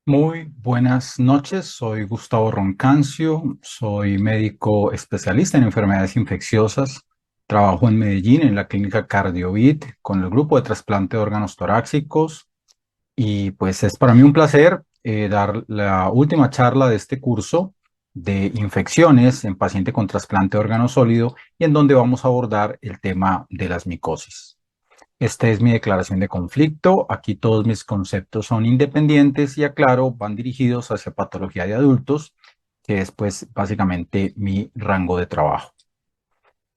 Muy buenas noches, soy Gustavo Roncancio, soy médico especialista en enfermedades infecciosas. Trabajo en Medellín en la clínica CardioVit con el grupo de trasplante de órganos torácicos y pues es para mí un placer dar la última charla de este curso de infecciones en paciente con trasplante de órgano sólido y en donde vamos a abordar el tema de las micosis. Esta es mi declaración de conflicto. Aquí todos mis conceptos son independientes y, aclaro, van dirigidos hacia patología de adultos, que es pues básicamente mi rango de trabajo.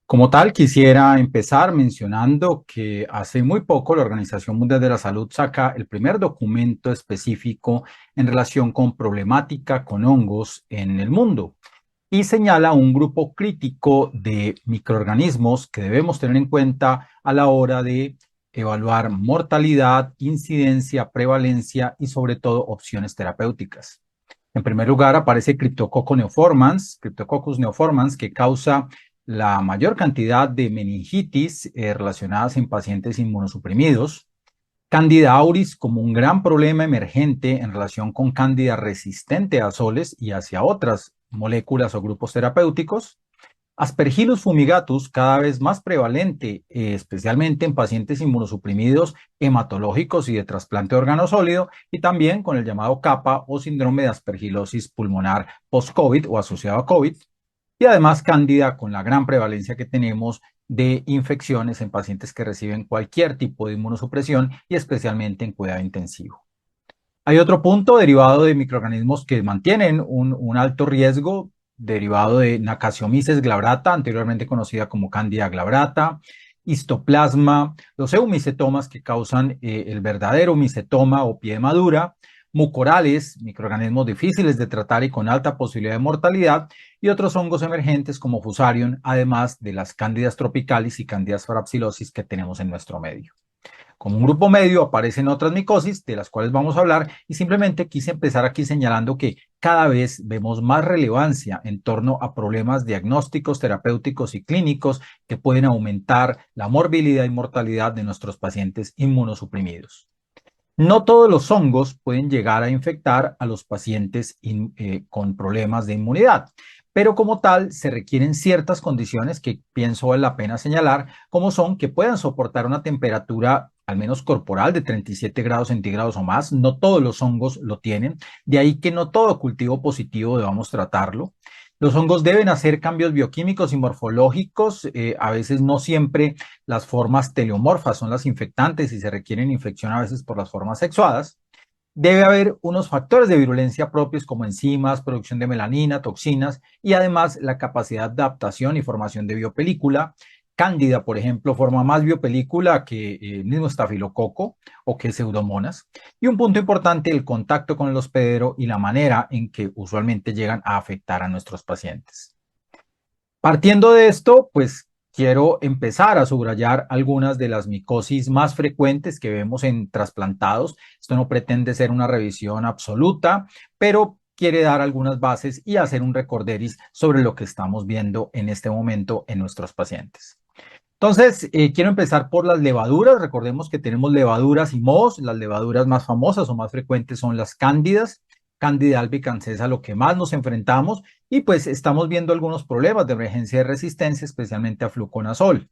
Como tal, quisiera empezar mencionando que hace muy poco la Organización Mundial de la Salud saca el primer documento específico en relación con problemática con hongos en el mundo y señala un grupo crítico de microorganismos que debemos tener en cuenta a la hora de evaluar mortalidad, incidencia, prevalencia y sobre todo opciones terapéuticas. En primer lugar aparece Cryptococcus neoformans, que causa la mayor cantidad de meningitis relacionadas en pacientes inmunosuprimidos. Candida auris como un gran problema emergente en relación con Cándida resistente a azoles y hacia otras moléculas o grupos terapéuticos. Aspergillus fumigatus, cada vez más prevalente, especialmente en pacientes inmunosuprimidos hematológicos y de trasplante de órgano sólido, y también con el llamado CAPA o síndrome de aspergilosis pulmonar post-COVID o asociado a COVID. Y además Cándida con la gran prevalencia que tenemos de infecciones en pacientes que reciben cualquier tipo de inmunosupresión y especialmente en cuidado intensivo. Hay otro punto derivado de microorganismos que mantienen un alto riesgo derivado de Nacasiomyces glabrata, anteriormente conocida como Candida glabrata, histoplasma, los eumicetomas que causan el verdadero micetoma o pie de madura, mucorales, microorganismos difíciles de tratar y con alta posibilidad de mortalidad, y otros hongos emergentes como Fusarium, además de las Cándidas tropicalis y Cándidas parapsilosis que tenemos en nuestro medio. Como un grupo medio aparecen otras micosis de las cuales vamos a hablar y simplemente quise empezar aquí señalando que cada vez vemos más relevancia en torno a problemas diagnósticos, terapéuticos y clínicos que pueden aumentar la morbilidad y mortalidad de nuestros pacientes inmunosuprimidos. No todos los hongos pueden llegar a infectar a los pacientes con problemas de inmunidad, pero como tal se requieren ciertas condiciones que pienso vale la pena señalar, como son que puedan soportar una temperatura al menos corporal de 37 grados centígrados o más. No todos los hongos lo tienen, de ahí que no todo cultivo positivo debamos tratarlo. Los hongos deben hacer cambios bioquímicos y morfológicos, a veces no siempre las formas teleomorfas son las infectantes y se requieren infección a veces por las formas sexuadas. Debe haber unos factores de virulencia propios como enzimas, producción de melanina, toxinas y además la capacidad de adaptación y formación de biopelícula. Cándida, por ejemplo, forma más biopelícula que el mismo estafilococo o que pseudomonas. Y un punto importante, el contacto con el hospedero y la manera en que usualmente llegan a afectar a nuestros pacientes. Partiendo de esto, pues quiero empezar a subrayar algunas de las micosis más frecuentes que vemos en trasplantados. Esto no pretende ser una revisión absoluta, pero quiere dar algunas bases y hacer un recorderis sobre lo que estamos viendo en este momento en nuestros pacientes. Entonces, quiero empezar por las levaduras. Recordemos que tenemos levaduras y mohos. Las levaduras más famosas o más frecuentes son las cándidas. Candida albicans es a lo que más nos enfrentamos y pues estamos viendo algunos problemas de emergencia de resistencia, especialmente a fluconazol.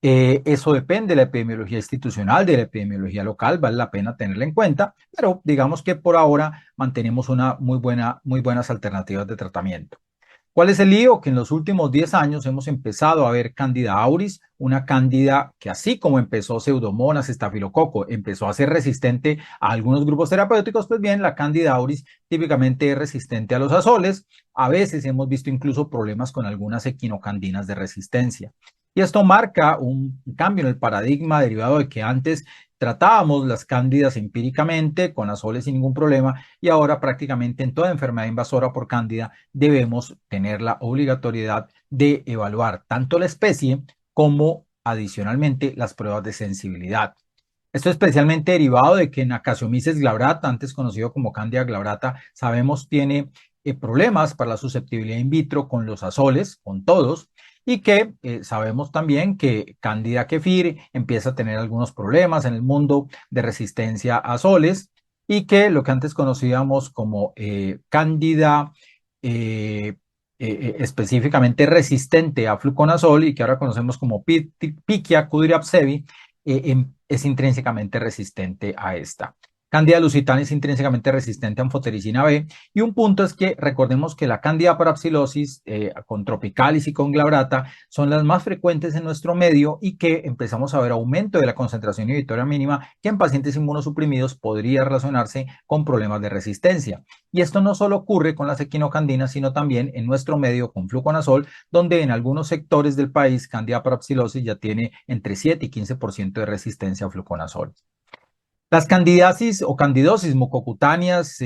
Eso depende de la epidemiología institucional, de la epidemiología local, vale la pena tenerla en cuenta, pero digamos que por ahora mantenemos una muy buenas alternativas de tratamiento. ¿Cuál es el lío? Que en los últimos 10 años hemos empezado a ver Candida auris, una cándida que así como empezó Pseudomonas, estafilococo, empezó a ser resistente a algunos grupos terapéuticos, pues bien, la Candida auris típicamente es resistente a los azoles. A veces hemos visto incluso problemas con algunas equinocandinas de resistencia. Y esto marca un cambio en el paradigma derivado de que antes tratábamos las cándidas empíricamente con azoles sin ningún problema y ahora prácticamente en toda enfermedad invasora por cándida debemos tener la obligatoriedad de evaluar tanto la especie como adicionalmente las pruebas de sensibilidad. Esto es especialmente derivado de que en Acaciomyces glabrata, antes conocido como Candida glabrata, sabemos tiene problemas para la susceptibilidad in vitro con los azoles, con todos, y que sabemos también que Candida kefir empieza a tener algunos problemas en el mundo de resistencia a azoles. y que lo que antes conocíamos como cándida eh, específicamente resistente a fluconazol y que ahora conocemos como Pichia kudryavtsevi, es intrínsecamente resistente a esta. Candida lusitana es intrínsecamente resistente a anfotericina B y un punto es que recordemos que la Candida parapsilosis con tropicalis y con glabrata son las más frecuentes en nuestro medio y que empezamos a ver aumento de la concentración inhibitoria mínima que en pacientes inmunosuprimidos podría relacionarse con problemas de resistencia. Y esto no solo ocurre con las equinocandinas, sino también en nuestro medio con fluconazol, donde en algunos sectores del país Candida parapsilosis ya tiene entre 7 y 15% de resistencia a fluconazol. Las candidiasis o candidosis mucocutáneas,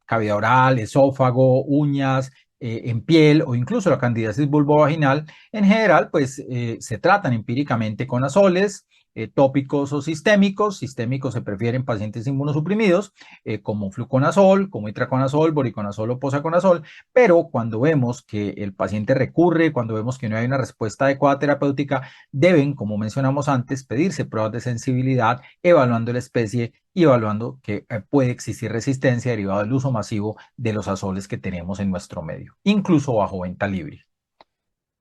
cavidad oral, esófago, uñas, en piel o incluso la candidiasis vulvovaginal, en general, pues se tratan empíricamente con azoles, tópicos o sistémicos. Sistémicos se prefieren en pacientes inmunosuprimidos, como fluconazol, como itraconazol, voriconazol o posaconazol, pero cuando vemos que el paciente recurre, cuando vemos que no hay una respuesta adecuada terapéutica, deben, como mencionamos antes, pedirse pruebas de sensibilidad, evaluando la especie y evaluando que puede existir resistencia derivada del uso masivo de los azoles que tenemos en nuestro medio, incluso bajo venta libre.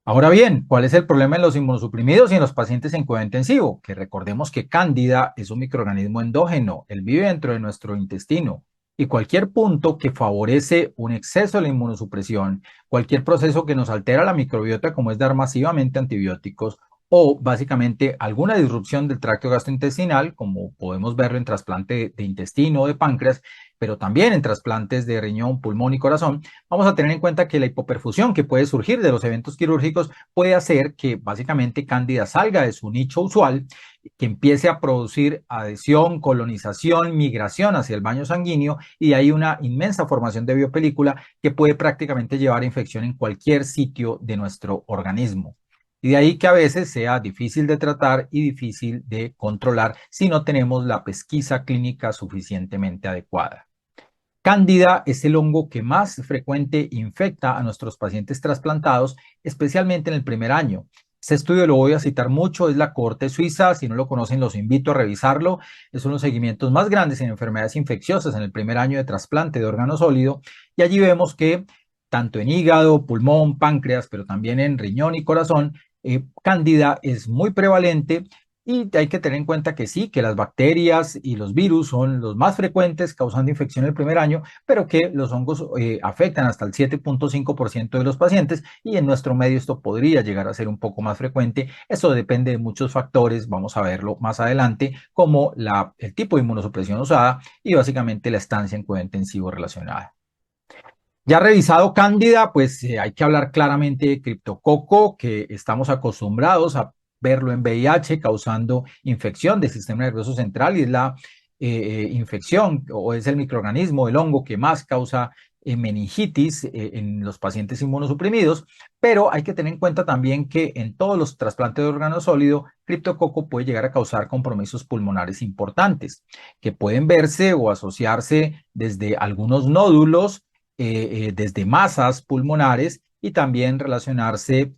Ahora bien, ¿cuál es el problema en los inmunosuprimidos y en los pacientes en cuidado intensivo? Que recordemos que Cándida es un microorganismo endógeno, él vive dentro de nuestro intestino y cualquier punto que favorece un exceso de la inmunosupresión, cualquier proceso que nos altera la microbiota como es dar masivamente antibióticos o básicamente alguna disrupción del tracto gastrointestinal, como podemos verlo en trasplante de intestino o de páncreas, pero también en trasplantes de riñón, pulmón y corazón, vamos a tener en cuenta que la hipoperfusión que puede surgir de los eventos quirúrgicos puede hacer que básicamente Cándida salga de su nicho usual, que empiece a producir adhesión, colonización, migración hacia el baño sanguíneo y hay una inmensa formación de biopelícula que puede prácticamente llevar a infección en cualquier sitio de nuestro organismo. Y de ahí que a veces sea difícil de tratar y difícil de controlar si no tenemos la pesquisa clínica suficientemente adecuada. Cándida es el hongo que más frecuente infecta a nuestros pacientes trasplantados, especialmente en el primer año. Este estudio lo voy a citar mucho, es la cohorte suiza, si no lo conocen los invito a revisarlo, es uno de los seguimientos más grandes en enfermedades infecciosas en el primer año de trasplante de órgano sólido y allí vemos que tanto en hígado, pulmón, páncreas, pero también en riñón y corazón, Cándida es muy prevalente y hay que tener en cuenta que sí, que las bacterias y los virus son los más frecuentes causando infección el primer año, pero que los hongos afectan hasta el 7.5% de los pacientes y en nuestro medio esto podría llegar a ser un poco más frecuente. Eso depende de muchos factores, vamos a verlo más adelante, como el tipo de inmunosupresión usada y básicamente la estancia en cuidado intensivo relacionada. Ya revisado Cándida, pues hay que hablar claramente de criptococo, que estamos acostumbrados a verlo en VIH causando infección del sistema nervioso central y es la infección o es el microorganismo, el hongo que más causa meningitis en los pacientes inmunosuprimidos, pero hay que tener en cuenta también que en todos los trasplantes de órgano sólido, criptococo puede llegar a causar compromisos pulmonares importantes, que pueden verse o asociarse desde algunos nódulos desde masas pulmonares y también relacionarse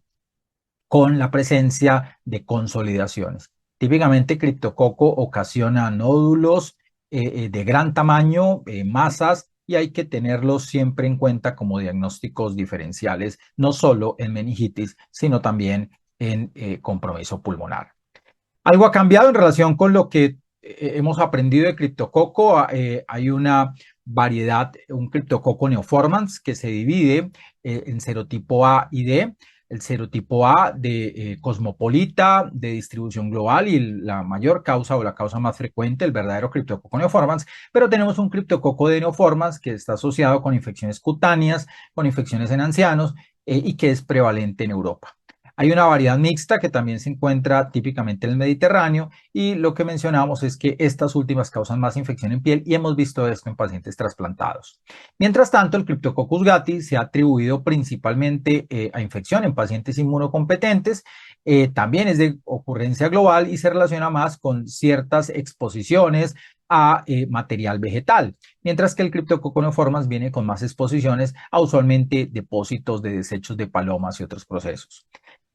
con la presencia de consolidaciones. Típicamente, criptococo ocasiona nódulos de gran tamaño, masas, y hay que tenerlos siempre en cuenta como diagnósticos diferenciales, no solo en meningitis, sino también en compromiso pulmonar. Algo ha cambiado en relación con lo que hemos aprendido de criptococo. Hay una variedad, un criptococo neoformans que se divide en serotipo A y D. El serotipo A de cosmopolita, de distribución global y la mayor causa o la causa más frecuente, el verdadero criptococo neoformans, pero tenemos un criptococo de neoformans que está asociado con infecciones cutáneas, con infecciones en ancianos y que es prevalente en Europa. Hay una variedad mixta que también se encuentra típicamente en el Mediterráneo y lo que mencionamos es que estas últimas causan más infección en piel y hemos visto esto en pacientes trasplantados. Mientras tanto, el Cryptococcus gattii se ha atribuido principalmente a infección en pacientes inmunocompetentes, también es de ocurrencia global y se relaciona más con ciertas exposiciones a material vegetal, mientras que el Cryptococcus neoformans viene con más exposiciones a usualmente depósitos de desechos de palomas y otros procesos.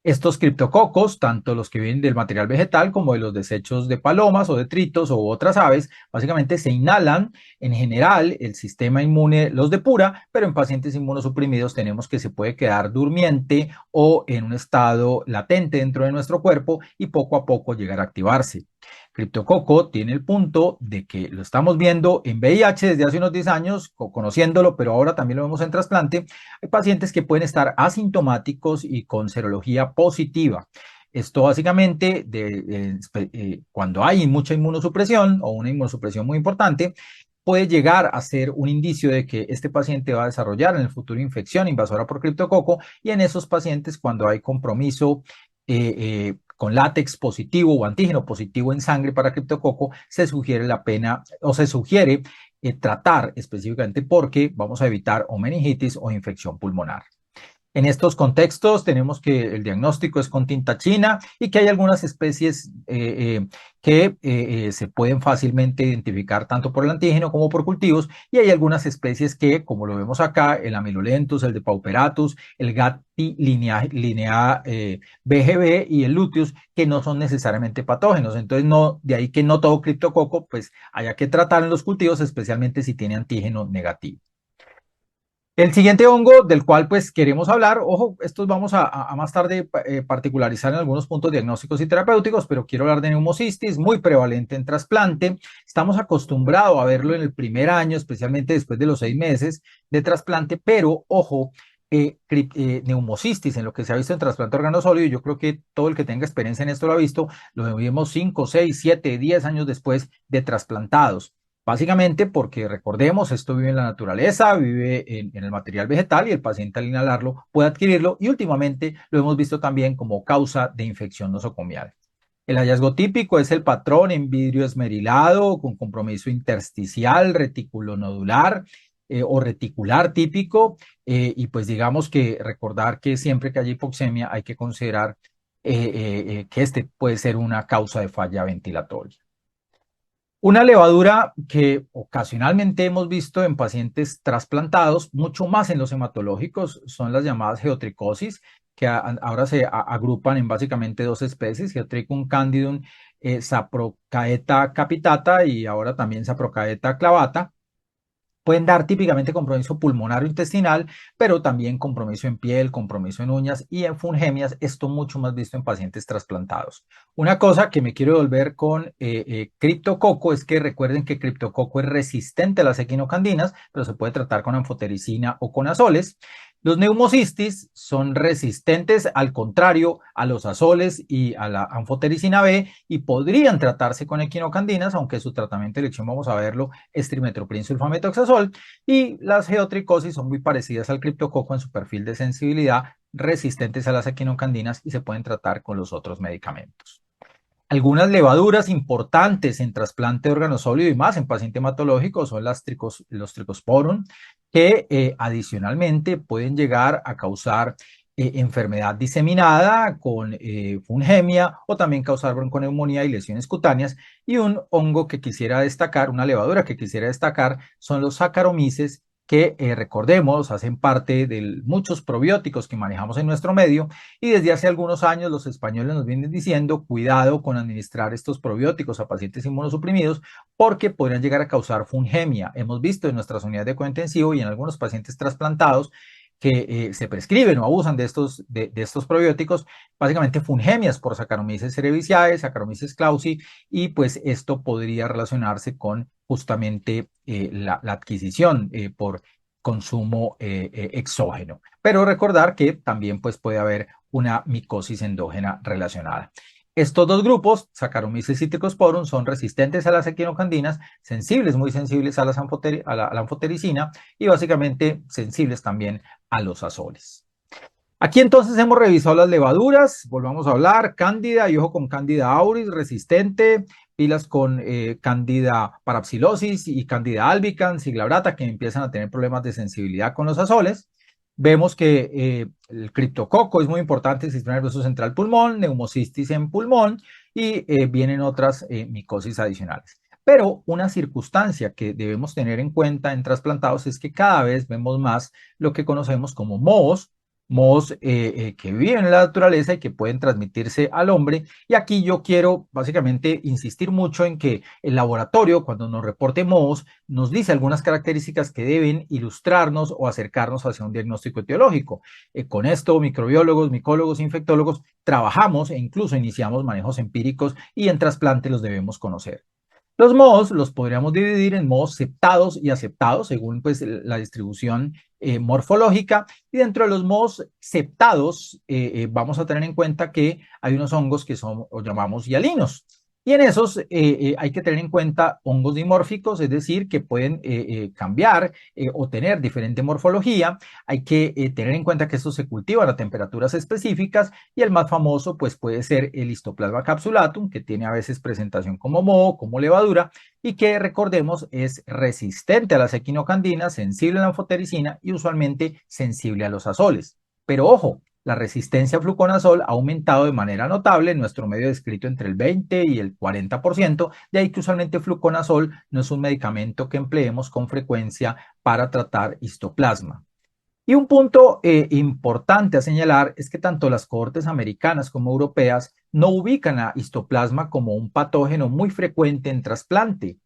Estos criptococos, tanto los que vienen del material vegetal como de los desechos de palomas o detritos u otras aves, básicamente se inhalan. En general, el sistema inmune los depura, pero en pacientes inmunosuprimidos tenemos que se puede quedar durmiente o en un estado latente dentro de nuestro cuerpo y poco a poco llegar a activarse. Criptococo tiene el punto de que lo estamos viendo en VIH desde hace unos 10 años, conociéndolo, pero ahora también lo vemos en trasplante. Hay pacientes que pueden estar asintomáticos y con serología positiva. Esto básicamente, cuando hay mucha inmunosupresión o una inmunosupresión muy importante, puede llegar a ser un indicio de que este paciente va a desarrollar en el futuro infección invasora por criptococo, y en esos pacientes, cuando hay compromiso con látex positivo o antígeno positivo en sangre para criptococo, se sugiere la pena o se sugiere tratar específicamente porque vamos a evitar o meningitis o infección pulmonar. En estos contextos tenemos que el diagnóstico es con tinta china y que hay algunas especies que se pueden fácilmente identificar tanto por el antígeno como por cultivos, y hay algunas especies que, como lo vemos acá, el Amilolentus, el Depauperatus, el Gatti linea BGB y el Luteus, que no son necesariamente patógenos. Entonces, no, de ahí que no todo criptococo pues haya que tratar en los cultivos, especialmente si tiene antígeno negativo. El siguiente hongo del cual pues queremos hablar, ojo, estos vamos a más tarde particularizar en algunos puntos diagnósticos y terapéuticos, pero quiero hablar de neumocistis, muy prevalente en trasplante. Estamos acostumbrados a verlo en el primer año, especialmente después de los 6 meses de trasplante, pero ojo, neumocistis, en lo que se ha visto en trasplante de órgano sólido, y yo creo que todo el que tenga experiencia en esto lo ha visto, lo vemos 5, 6, 7, 10 años después de trasplantados. Básicamente porque recordemos, esto vive en la naturaleza, vive en el material vegetal, y el paciente al inhalarlo puede adquirirlo, y últimamente lo hemos visto también como causa de infección nosocomial. El hallazgo típico es el patrón en vidrio esmerilado con compromiso intersticial, reticulonodular o reticular típico, y pues digamos que recordar que siempre que haya hipoxemia hay que considerar que este puede ser una causa de falla ventilatoria. Una levadura que ocasionalmente hemos visto en pacientes trasplantados, mucho más en los hematológicos, son las llamadas geotricosis, que ahora se agrupan en básicamente dos especies: Geotrichum candidum saprocaeta capitata y ahora también Saprocaeta clavata. Pueden dar típicamente compromiso pulmonar o intestinal, pero también compromiso en piel, compromiso en uñas y en fungemias, esto mucho más visto en pacientes trasplantados. Una cosa que me quiero devolver con criptococo es que recuerden que criptococo es resistente a las equinocandinas, pero se puede tratar con anfotericina o con azoles. Los neumocistis son resistentes, al contrario, a los azoles y a la anfotericina B, y podrían tratarse con equinocandinas, aunque su tratamiento de elección, vamos a verlo, es trimethoprim sulfametoxazol. Y las geotricosis son muy parecidas al criptococo en su perfil de sensibilidad, resistentes a las equinocandinas, y se pueden tratar con los otros medicamentos. Algunas levaduras importantes en trasplante de órgano sólido y más en paciente hematológico son los tricosporum, que adicionalmente pueden llegar a causar enfermedad diseminada con fungemia, o también causar bronconeumonía y lesiones cutáneas. Y un hongo que quisiera destacar, una levadura que quisiera destacar, son los Saccharomyces, que recordemos, hacen parte de muchos probióticos que manejamos en nuestro medio, y desde hace algunos años los españoles nos vienen diciendo cuidado con administrar estos probióticos a pacientes inmunosuprimidos porque podrían llegar a causar fungemia. Hemos visto en nuestras unidades de cuidado intensivo y en algunos pacientes trasplantados que se prescriben o abusan de estos probióticos, básicamente fungemias por Saccharomyces cerevisiae, Saccharomyces clausi, y pues esto podría relacionarse con justamente la adquisición por consumo exógeno. Pero recordar que también pues puede haber una micosis endógena relacionada. Estos dos grupos, Saccharomyces y Trichosporum, son resistentes a las equinocandinas, sensibles, muy sensibles a la anfotericina, y básicamente sensibles también a los azoles. Aquí entonces hemos revisado las levaduras, volvamos a hablar: Cándida, y ojo con Cándida auris, resistente, pilas con Cándida parapsilosis y Cándida albicans y glabrata, que empiezan a tener problemas de sensibilidad con los azoles. Vemos que el criptococo es muy importante en el sistema nervioso central pulmón, neumocistis en pulmón, y vienen otras micosis adicionales. Pero una circunstancia que debemos tener en cuenta en trasplantados es que cada vez vemos más lo que conocemos como mohos, mohos que viven en la naturaleza y que pueden transmitirse al hombre. Y aquí yo quiero básicamente insistir mucho en que el laboratorio, cuando nos reporte mohos, nos dice algunas características que deben ilustrarnos o acercarnos hacia un diagnóstico etiológico. Con esto, microbiólogos, micólogos, infectólogos, trabajamos e incluso iniciamos manejos empíricos y en trasplante los debemos conocer. Los mohos los podríamos dividir en mohos septados y aceptados según pues, la distribución morfológica. Y dentro de los mohos septados vamos a tener en cuenta que hay unos hongos que son o llamamos hialinos. Y en esos hay que tener en cuenta hongos dimórficos, es decir, que pueden cambiar o tener diferente morfología. Hay que tener en cuenta que estos se cultivan a temperaturas específicas y el más famoso pues, puede ser el Histoplasma capsulatum, que tiene a veces presentación como moho, como levadura, y que recordemos es resistente a las equinocandinas, sensible a la anfotericina y usualmente sensible a los azoles. Pero ojo, la resistencia a fluconazol ha aumentado de manera notable en nuestro medio descrito entre el 20 y el 40%, de ahí que usualmente fluconazol no es un medicamento que empleemos con frecuencia para tratar histoplasma. Y un punto importante a señalar es que tanto las cohortes americanas como europeas no ubican a histoplasma como un patógeno muy frecuente en trasplante.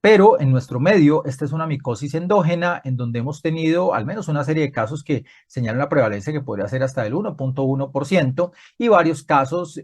Pero en nuestro medio, esta es una micosis endógena en donde hemos tenido al menos una serie de casos que señalan la prevalencia que podría ser hasta el 1.1% y varios casos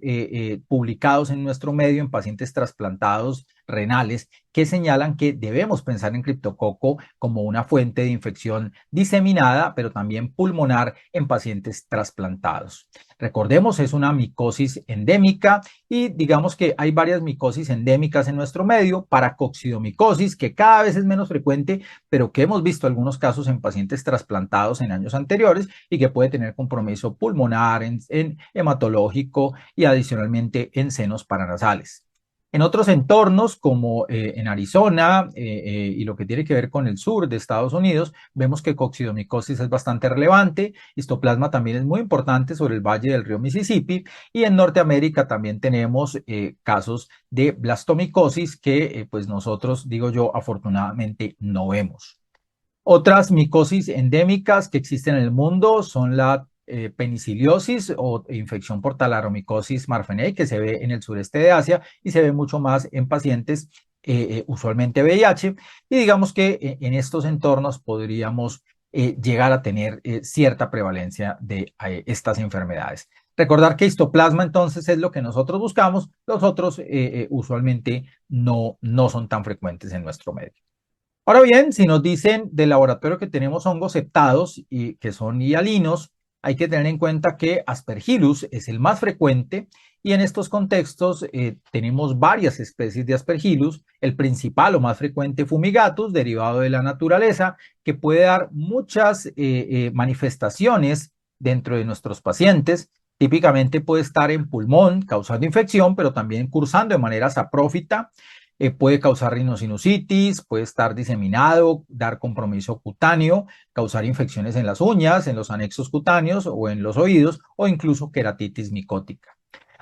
publicados en nuestro medio en pacientes trasplantados renales que señalan que debemos pensar en criptococo como una fuente de infección diseminada, pero también pulmonar en pacientes trasplantados. Recordemos, es una micosis endémica y digamos que hay varias micosis endémicas en nuestro medio, paracoccidomicosis, que cada vez es menos frecuente, pero que hemos visto algunos casos en pacientes trasplantados en años anteriores y que puede tener compromiso pulmonar, en hematológico y adicionalmente en senos paranasales. En otros entornos, como en Arizona y lo que tiene que ver con el sur de Estados Unidos, vemos que coccidomicosis es bastante relevante, histoplasma también es muy importante sobre el valle del río Mississippi, y en Norteamérica también tenemos casos de blastomicosis que pues nosotros, digo yo, afortunadamente no vemos. Otras micosis endémicas que existen en el mundo son la peniciliosis o infección por talaromicosis marfanei, que se ve en el sureste de Asia y se ve mucho más en pacientes usualmente VIH. Y digamos que en estos entornos podríamos llegar a tener cierta prevalencia de estas enfermedades. Recordar que histoplasma entonces es lo que nosotros buscamos, los otros usualmente no son tan frecuentes en nuestro medio. Ahora bien, si nos dicen del laboratorio que tenemos hongos septados y que son hialinos, hay que tener en cuenta que Aspergillus es el más frecuente y en estos contextos tenemos varias especies de Aspergillus, el principal o más frecuente Fumigatus, derivado de la naturaleza, que puede dar muchas manifestaciones dentro de nuestros pacientes. Típicamente puede estar en pulmón, causando infección, pero también cursando de manera saprófita. Puede causar rinosinusitis, puede estar diseminado, dar compromiso cutáneo, causar infecciones en las uñas, en los anexos cutáneos o en los oídos o incluso queratitis micótica.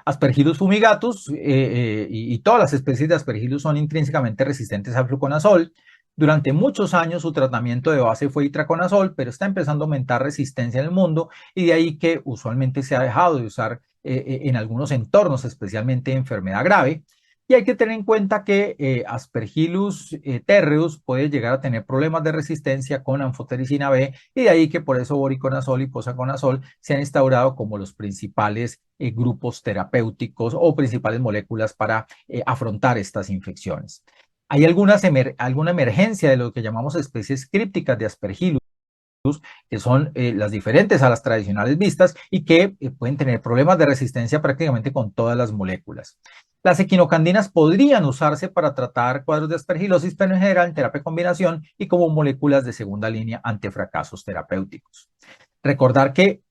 Aspergillus fumigatus y todas las especies de Aspergillus son intrínsecamente resistentes al fluconazol. Durante muchos años su tratamiento de base fue itraconazol, pero está empezando a aumentar resistencia en el mundo y de ahí que usualmente se ha dejado de usar en algunos entornos, especialmente enfermedad grave. Y hay que tener en cuenta que Aspergillus terreus puede llegar a tener problemas de resistencia con anfotericina B y de ahí que por eso voriconazol y posaconazol se han instaurado como los principales grupos terapéuticos o principales moléculas para afrontar estas infecciones. Hay alguna emergencia de lo que llamamos especies crípticas de Aspergillus, que son las diferentes a las tradicionales vistas y que pueden tener problemas de resistencia prácticamente con todas las moléculas. Las equinocandinas podrían usarse para tratar cuadros de aspergilosis, pero en general en terapia de combinación y como moléculas de segunda línea ante fracasos terapéuticos. Recordar que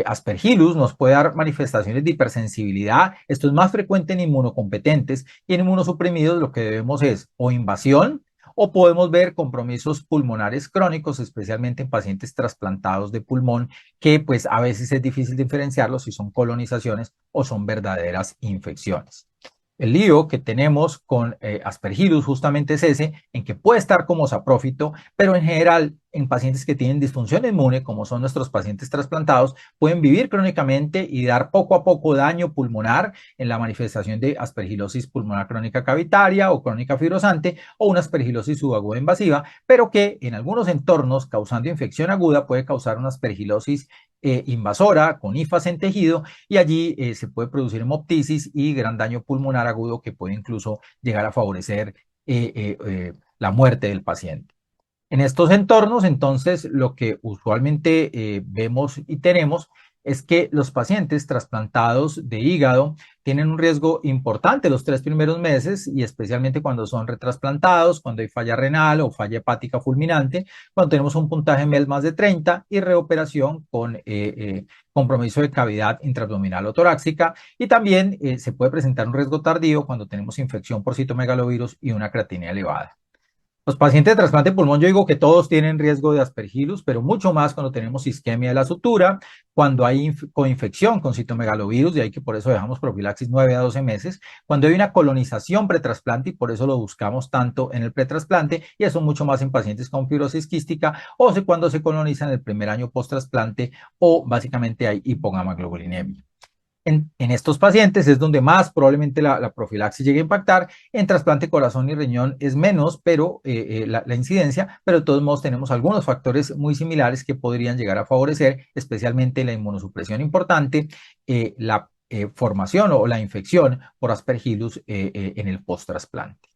Aspergillus nos puede dar manifestaciones de hipersensibilidad. Esto es más frecuente en inmunocompetentes y en inmunosuprimidos lo que debemos es o invasión o podemos ver compromisos pulmonares crónicos, especialmente en pacientes trasplantados de pulmón, que pues a veces es difícil diferenciarlos si son colonizaciones o son verdaderas infecciones. El lío que tenemos con Aspergillus justamente es ese, en que puede estar como saprófito, pero en general en pacientes que tienen disfunción inmune, como son nuestros pacientes trasplantados, pueden vivir crónicamente y dar poco a poco daño pulmonar en la manifestación de aspergilosis pulmonar crónica cavitaria o crónica fibrosante o una aspergilosis subaguda invasiva, pero que en algunos entornos, causando infección aguda, puede causar una aspergilosis invasora con hifas en tejido y allí se puede producir hemoptisis y gran daño pulmonar agudo que puede incluso llegar a favorecer la muerte del paciente. En estos entornos, entonces, lo que usualmente vemos y tenemos es que los pacientes trasplantados de hígado tienen un riesgo importante los 3 primeros meses y especialmente cuando son retrasplantados, cuando hay falla renal o falla hepática fulminante, cuando tenemos un puntaje MEL más de 30 y reoperación con compromiso de cavidad intraabdominal o torácica y también se puede presentar un riesgo tardío cuando tenemos infección por citomegalovirus y una creatinina elevada. Los pacientes de trasplante de pulmón, yo digo que todos tienen riesgo de aspergillus, pero mucho más cuando tenemos isquemia de la sutura, cuando hay coinfección con citomegalovirus, y ahí que por eso dejamos profilaxis 9 a 12 meses, cuando hay una colonización pretrasplante, y por eso lo buscamos tanto en el pretrasplante, y eso mucho más en pacientes con fibrosis quística, o cuando se coloniza en el primer año post-trasplante, o básicamente hay hipogamaglobulinemia. En estos pacientes es donde más probablemente la profilaxis llegue a impactar. En trasplante corazón y riñón es menos, pero la incidencia, pero de todos modos tenemos algunos factores muy similares que podrían llegar a favorecer, especialmente la inmunosupresión importante, la formación o la infección por aspergillus en el post-trasplante.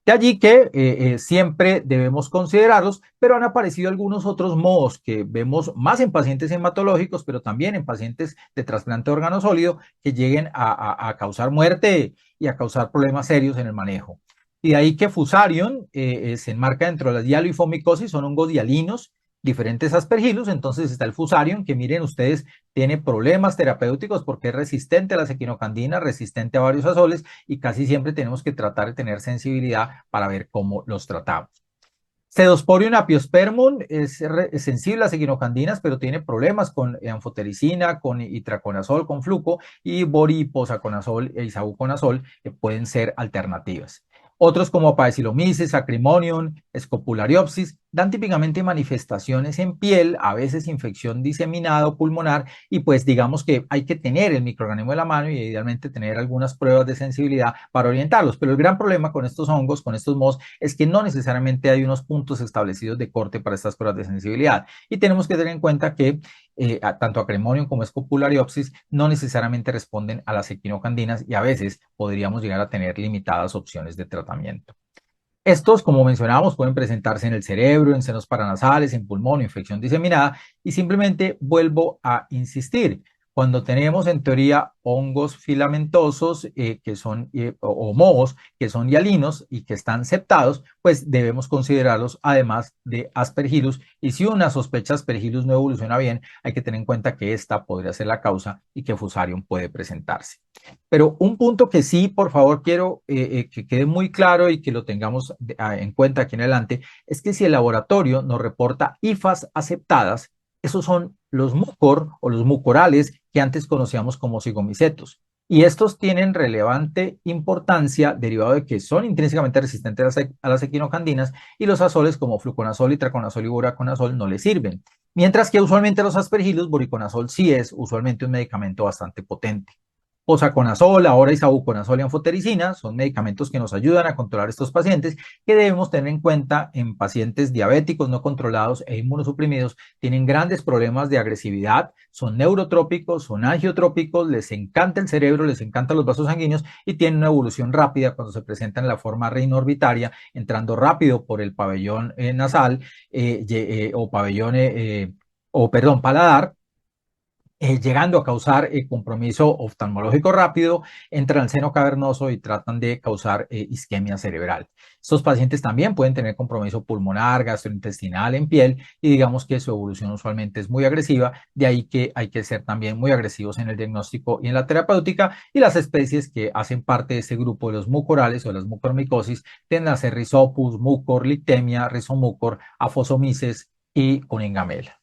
De allí que siempre debemos considerarlos, pero han aparecido algunos otros modos que vemos más en pacientes hematológicos, pero también en pacientes de trasplante de órgano sólido que lleguen a causar muerte y a causar problemas serios en el manejo. Y de ahí que Fusarium se enmarca dentro de las hialoifomicosis, son hongos hialinos, diferentes aspergillus, entonces está el Fusarium, que miren ustedes, tiene problemas terapéuticos porque es resistente a la equinocandina, resistente a varios azoles y casi siempre tenemos que tratar de tener sensibilidad para ver cómo los tratamos. Cedosporium apiospermum es sensible a las equinocandinas, pero tiene problemas con anfotericina, con itraconazol, con fluco, y boriposaconazol e isavuconazol pueden ser alternativas. Otros como Apaesilomices, Acrimonium, Scopulariopsis, dan típicamente manifestaciones en piel, a veces infección diseminada o pulmonar, y pues digamos que hay que tener el microorganismo de la mano y idealmente tener algunas pruebas de sensibilidad para orientarlos. Pero el gran problema con estos hongos, con estos mohos, es que no necesariamente hay unos puntos establecidos de corte para estas pruebas de sensibilidad. Y tenemos que tener en cuenta que tanto Acrimonium como Scopulariopsis no necesariamente responden a las equinocandinas y a veces podríamos llegar a tener limitadas opciones de tratamiento. Estos, como mencionábamos, pueden presentarse en el cerebro, en senos paranasales, en pulmón, infección diseminada, y simplemente vuelvo a insistir. Cuando tenemos en teoría hongos filamentosos que son, o mohos que son hialinos y que están septados, pues debemos considerarlos además de aspergillus. Y si una sospecha aspergillus no evoluciona bien, hay que tener en cuenta que esta podría ser la causa y que Fusarium puede presentarse. Pero un punto que sí, por favor, quiero que quede muy claro y que lo tengamos en cuenta aquí en adelante, es que si el laboratorio nos reporta IFAs aceptadas, esos son los mucor o los mucorales que antes conocíamos como cigomicetos. Y estos tienen relevante importancia derivado de que son intrínsecamente resistentes a las equinocandinas y los azoles como fluconazol, itraconazol y boriconazol no les sirven. Mientras que usualmente los aspergillus, boriconazol sí es usualmente un medicamento bastante potente. Posaconazol, ahora isavuconazol y anfotericina son medicamentos que nos ayudan a controlar estos pacientes que debemos tener en cuenta en pacientes diabéticos no controlados e inmunosuprimidos. Tienen grandes problemas de agresividad, son neurotrópicos, son angiotrópicos, les encanta el cerebro, les encantan los vasos sanguíneos y tienen una evolución rápida cuando se presentan en la forma reino-orbitaria, entrando rápido por el pabellón nasal o pabellón, o perdón, paladar, llegando a causar compromiso oftalmológico rápido, entran al seno cavernoso y tratan de causar isquemia cerebral. Estos pacientes también pueden tener compromiso pulmonar, gastrointestinal en piel y digamos que su evolución usualmente es muy agresiva, de ahí que hay que ser también muy agresivos en el diagnóstico y en la terapéutica y las especies que hacen parte de ese grupo de los mucorales o de las mucormicosis tienden a ser Rhizopus, mucor, Lictemia, Rhizomucor, Aphosomices y Coningamela.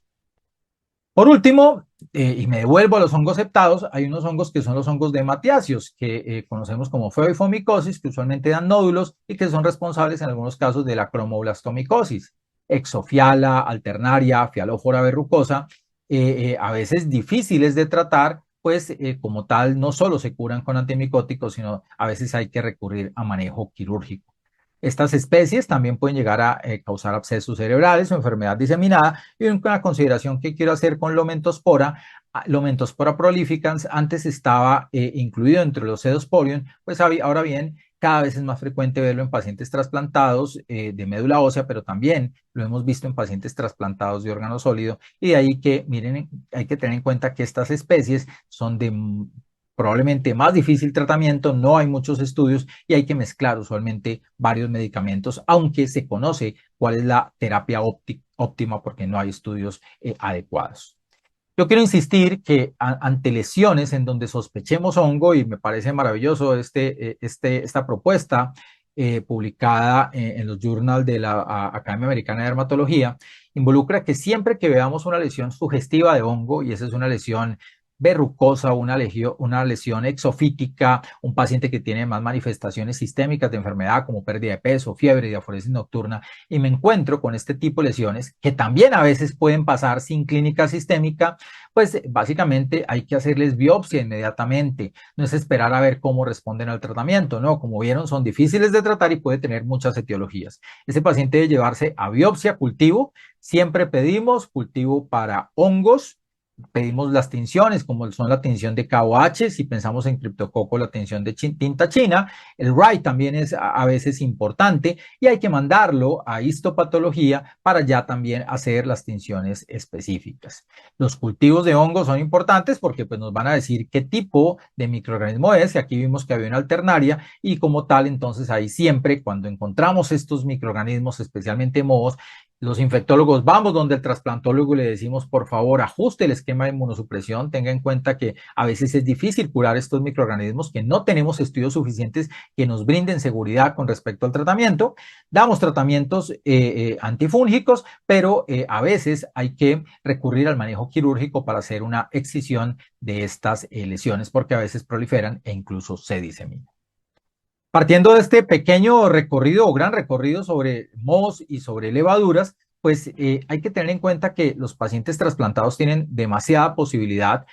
Por último, y me devuelvo a los hongos septados, hay unos hongos que son los hongos de Matiasios, que conocemos como feoifomicosis, que usualmente dan nódulos y que son responsables en algunos casos de la cromoblastomicosis. Exofiala, Alternaria, Fialófora verrucosa, a veces difíciles de tratar, pues como tal no solo se curan con antimicóticos, sino a veces hay que recurrir a manejo quirúrgico. Estas especies también pueden llegar a causar abscesos cerebrales o enfermedad diseminada. Y una consideración que quiero hacer con Lomentospora prolificans antes estaba incluido entre los Cedosporium, pues ahora bien, cada vez es más frecuente verlo en pacientes trasplantados de médula ósea, pero también lo hemos visto en pacientes trasplantados de órgano sólido. Y de ahí que, miren, hay que tener en cuenta que estas especies son de probablemente más difícil tratamiento, no hay muchos estudios y hay que mezclar usualmente varios medicamentos, aunque se conoce cuál es la terapia óptima porque no hay estudios adecuados. Yo quiero insistir que ante lesiones en donde sospechemos hongo, y me parece maravilloso esta propuesta publicada en los journals de la Academia Americana de Dermatología, involucra que siempre que veamos una lesión sugestiva de hongo, y esa es una lesión verrucosa, una lesión exofítica, un paciente que tiene más manifestaciones sistémicas de enfermedad como pérdida de peso, fiebre, diaforesis nocturna, y me encuentro con este tipo de lesiones que también a veces pueden pasar sin clínica sistémica, pues básicamente hay que hacerles biopsia inmediatamente, no es esperar a ver cómo responden al tratamiento, ¿no? Como vieron, son difíciles de tratar y puede tener muchas etiologías. Ese paciente debe llevarse a biopsia, cultivo, siempre pedimos cultivo para hongos, pedimos las tinciones, como son la tinción de KOH, si pensamos en criptococo, la tinción de tinta china, el RAI también es a veces importante y hay que mandarlo a histopatología para ya también hacer las tinciones específicas. Los cultivos de hongos son importantes porque pues, nos van a decir qué tipo de microorganismo es, y aquí vimos que había una alternaria y como tal, entonces ahí siempre cuando encontramos estos microorganismos, especialmente mohos, los infectólogos vamos donde el trasplantólogo y le decimos, por favor, ajuste el esquema de inmunosupresión. Tenga en cuenta que a veces es difícil curar estos microorganismos, que no tenemos estudios suficientes que nos brinden seguridad con respecto al tratamiento. Damos tratamientos antifúngicos, pero a veces hay que recurrir al manejo quirúrgico para hacer una excisión de estas lesiones, porque a veces proliferan e incluso se diseminan. Partiendo de este pequeño recorrido o gran recorrido sobre mohos y sobre levaduras, pues hay que tener en cuenta que los pacientes trasplantados tienen demasiada posibilidad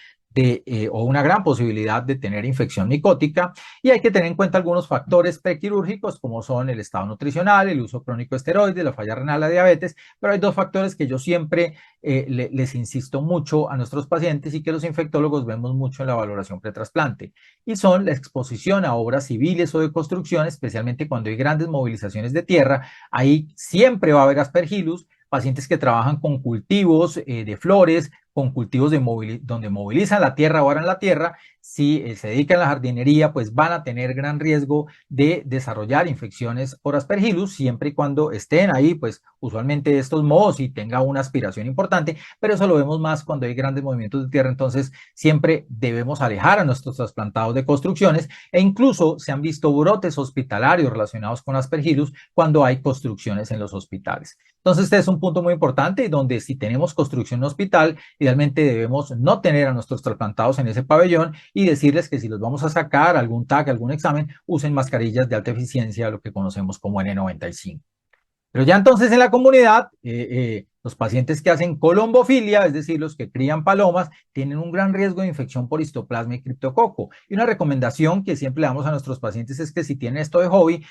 o una gran posibilidad de tener infección micótica y hay que tener en cuenta algunos factores prequirúrgicos como son el estado nutricional, el uso crónico de esteroides, la falla renal, la diabetes, pero hay dos factores que yo siempre les insisto mucho a nuestros pacientes y que los infectólogos vemos mucho en la valoración pretrasplante y son la exposición a obras civiles o de construcción, especialmente cuando hay grandes movilizaciones de tierra, ahí siempre va a haber aspergillus, pacientes que trabajan con cultivos de flores, con cultivos donde movilizan la tierra o aran la tierra, si se dedican a la jardinería, pues van a tener gran riesgo de desarrollar infecciones por aspergillus, siempre y cuando estén ahí, pues usualmente estos mohos y tenga una aspiración importante, pero eso lo vemos más cuando hay grandes movimientos de tierra, entonces siempre debemos alejar a nuestros trasplantados de construcciones e incluso se han visto brotes hospitalarios relacionados con aspergillus cuando hay construcciones en los hospitales. Entonces este es un punto muy importante donde si tenemos construcción en hospital, idealmente debemos no tener a nuestros trasplantados en ese pabellón y decirles que si los vamos a sacar algún TAC, algún examen, usen mascarillas de alta eficiencia, lo que conocemos como N95. Pero ya entonces en la comunidad, los pacientes que hacen colombofilia, es decir, los que crían palomas, tienen un gran riesgo de infección por histoplasma y criptococo. Y una recomendación que siempre le damos a nuestros pacientes es que si tienen esto de hobby,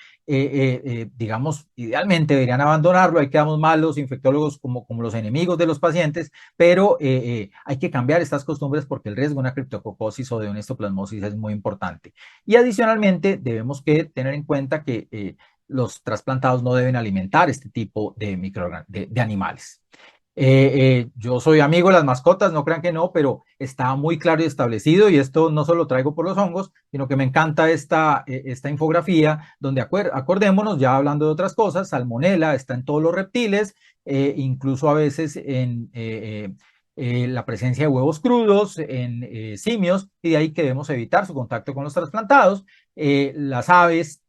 digamos, idealmente deberían abandonarlo. Ahí quedamos mal los infectólogos como los enemigos de los pacientes, pero hay que cambiar estas costumbres porque el riesgo de una criptococosis o de una histoplasmosis es muy importante. Y adicionalmente, debemos que tener en cuenta que los trasplantados no deben alimentar este tipo de animales. Yo soy amigo de las mascotas, no crean que no, pero está muy claro y establecido y esto no solo lo traigo por los hongos, sino que me encanta esta infografía donde acordémonos, ya hablando de otras cosas, salmonela está en todos los reptiles, incluso a veces en la presencia de huevos crudos en simios y de ahí que debemos evitar su contacto con los trasplantados. Las aves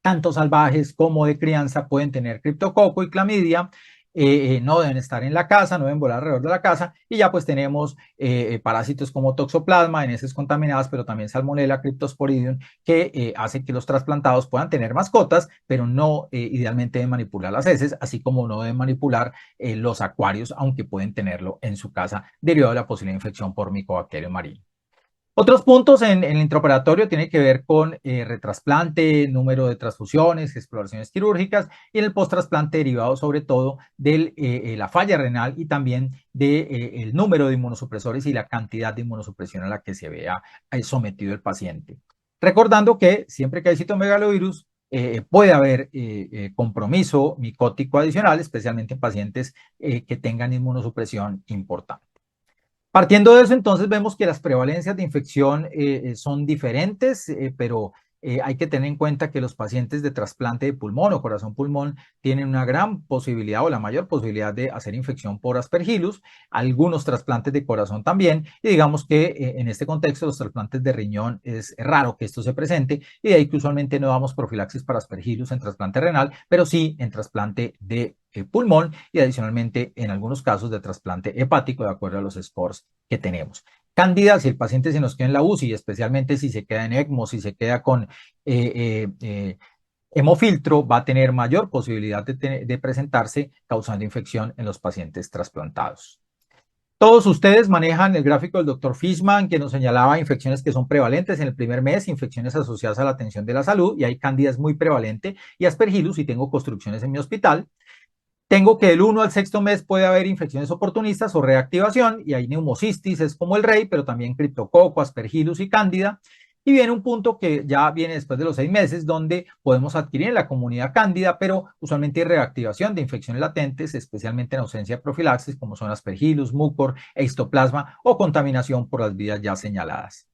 tanto salvajes como de crianza pueden tener criptococo y clamidia. no deben estar en la casa, no deben volar alrededor de la casa, y ya pues tenemos parásitos como toxoplasma en heces contaminadas, pero también salmonella, cryptosporidium, que hace que los trasplantados puedan tener mascotas, pero no idealmente deben manipular las heces, así como no deben manipular los acuarios, aunque pueden tenerlo en su casa, derivado de la posible infección por micobacterio marino. Otros puntos en el intraoperatorio tienen que ver con retrasplante, número de transfusiones, exploraciones quirúrgicas, y en el posttrasplante derivado sobre todo de la falla renal y también del número de inmunosupresores y la cantidad de inmunosupresión a la que se vea sometido el paciente. Recordando que siempre que hay citomegalovirus, puede haber compromiso micótico adicional, especialmente en pacientes que tengan inmunosupresión importante. Partiendo de eso, entonces vemos que las prevalencias de infección son diferentes, pero hay que tener en cuenta que los pacientes de trasplante de pulmón o corazón-pulmón tienen una gran posibilidad o la mayor posibilidad de hacer infección por Aspergillus, algunos trasplantes de corazón también, y digamos que en este contexto los trasplantes de riñón es raro que esto se presente, y de ahí que usualmente no damos profilaxis para Aspergillus en trasplante renal, pero sí en trasplante de pulmón y adicionalmente en algunos casos de trasplante hepático de acuerdo a los scores que tenemos. Cándida, si el paciente se nos queda en la UCI, especialmente si se queda en ECMO, si se queda con hemofiltro, va a tener mayor posibilidad de presentarse causando infección en los pacientes trasplantados. Todos ustedes manejan el gráfico del doctor Fishman, que nos señalaba infecciones que son prevalentes en el primer mes, infecciones asociadas a la atención de la salud, y hay cándida es muy prevalente, y Aspergillus, y tengo construcciones en mi hospital. Tengo que del 1 al 6º mes puede haber infecciones oportunistas o reactivación, y hay neumocistis, es como el rey, pero también criptococo, aspergillus y cándida. Y viene un punto que ya viene después de los 6 meses, donde podemos adquirir en la comunidad cándida, pero usualmente hay reactivación de infecciones latentes, especialmente en ausencia de profilaxis, como son aspergillus, mucor, histoplasma o contaminación por las vías ya señaladas.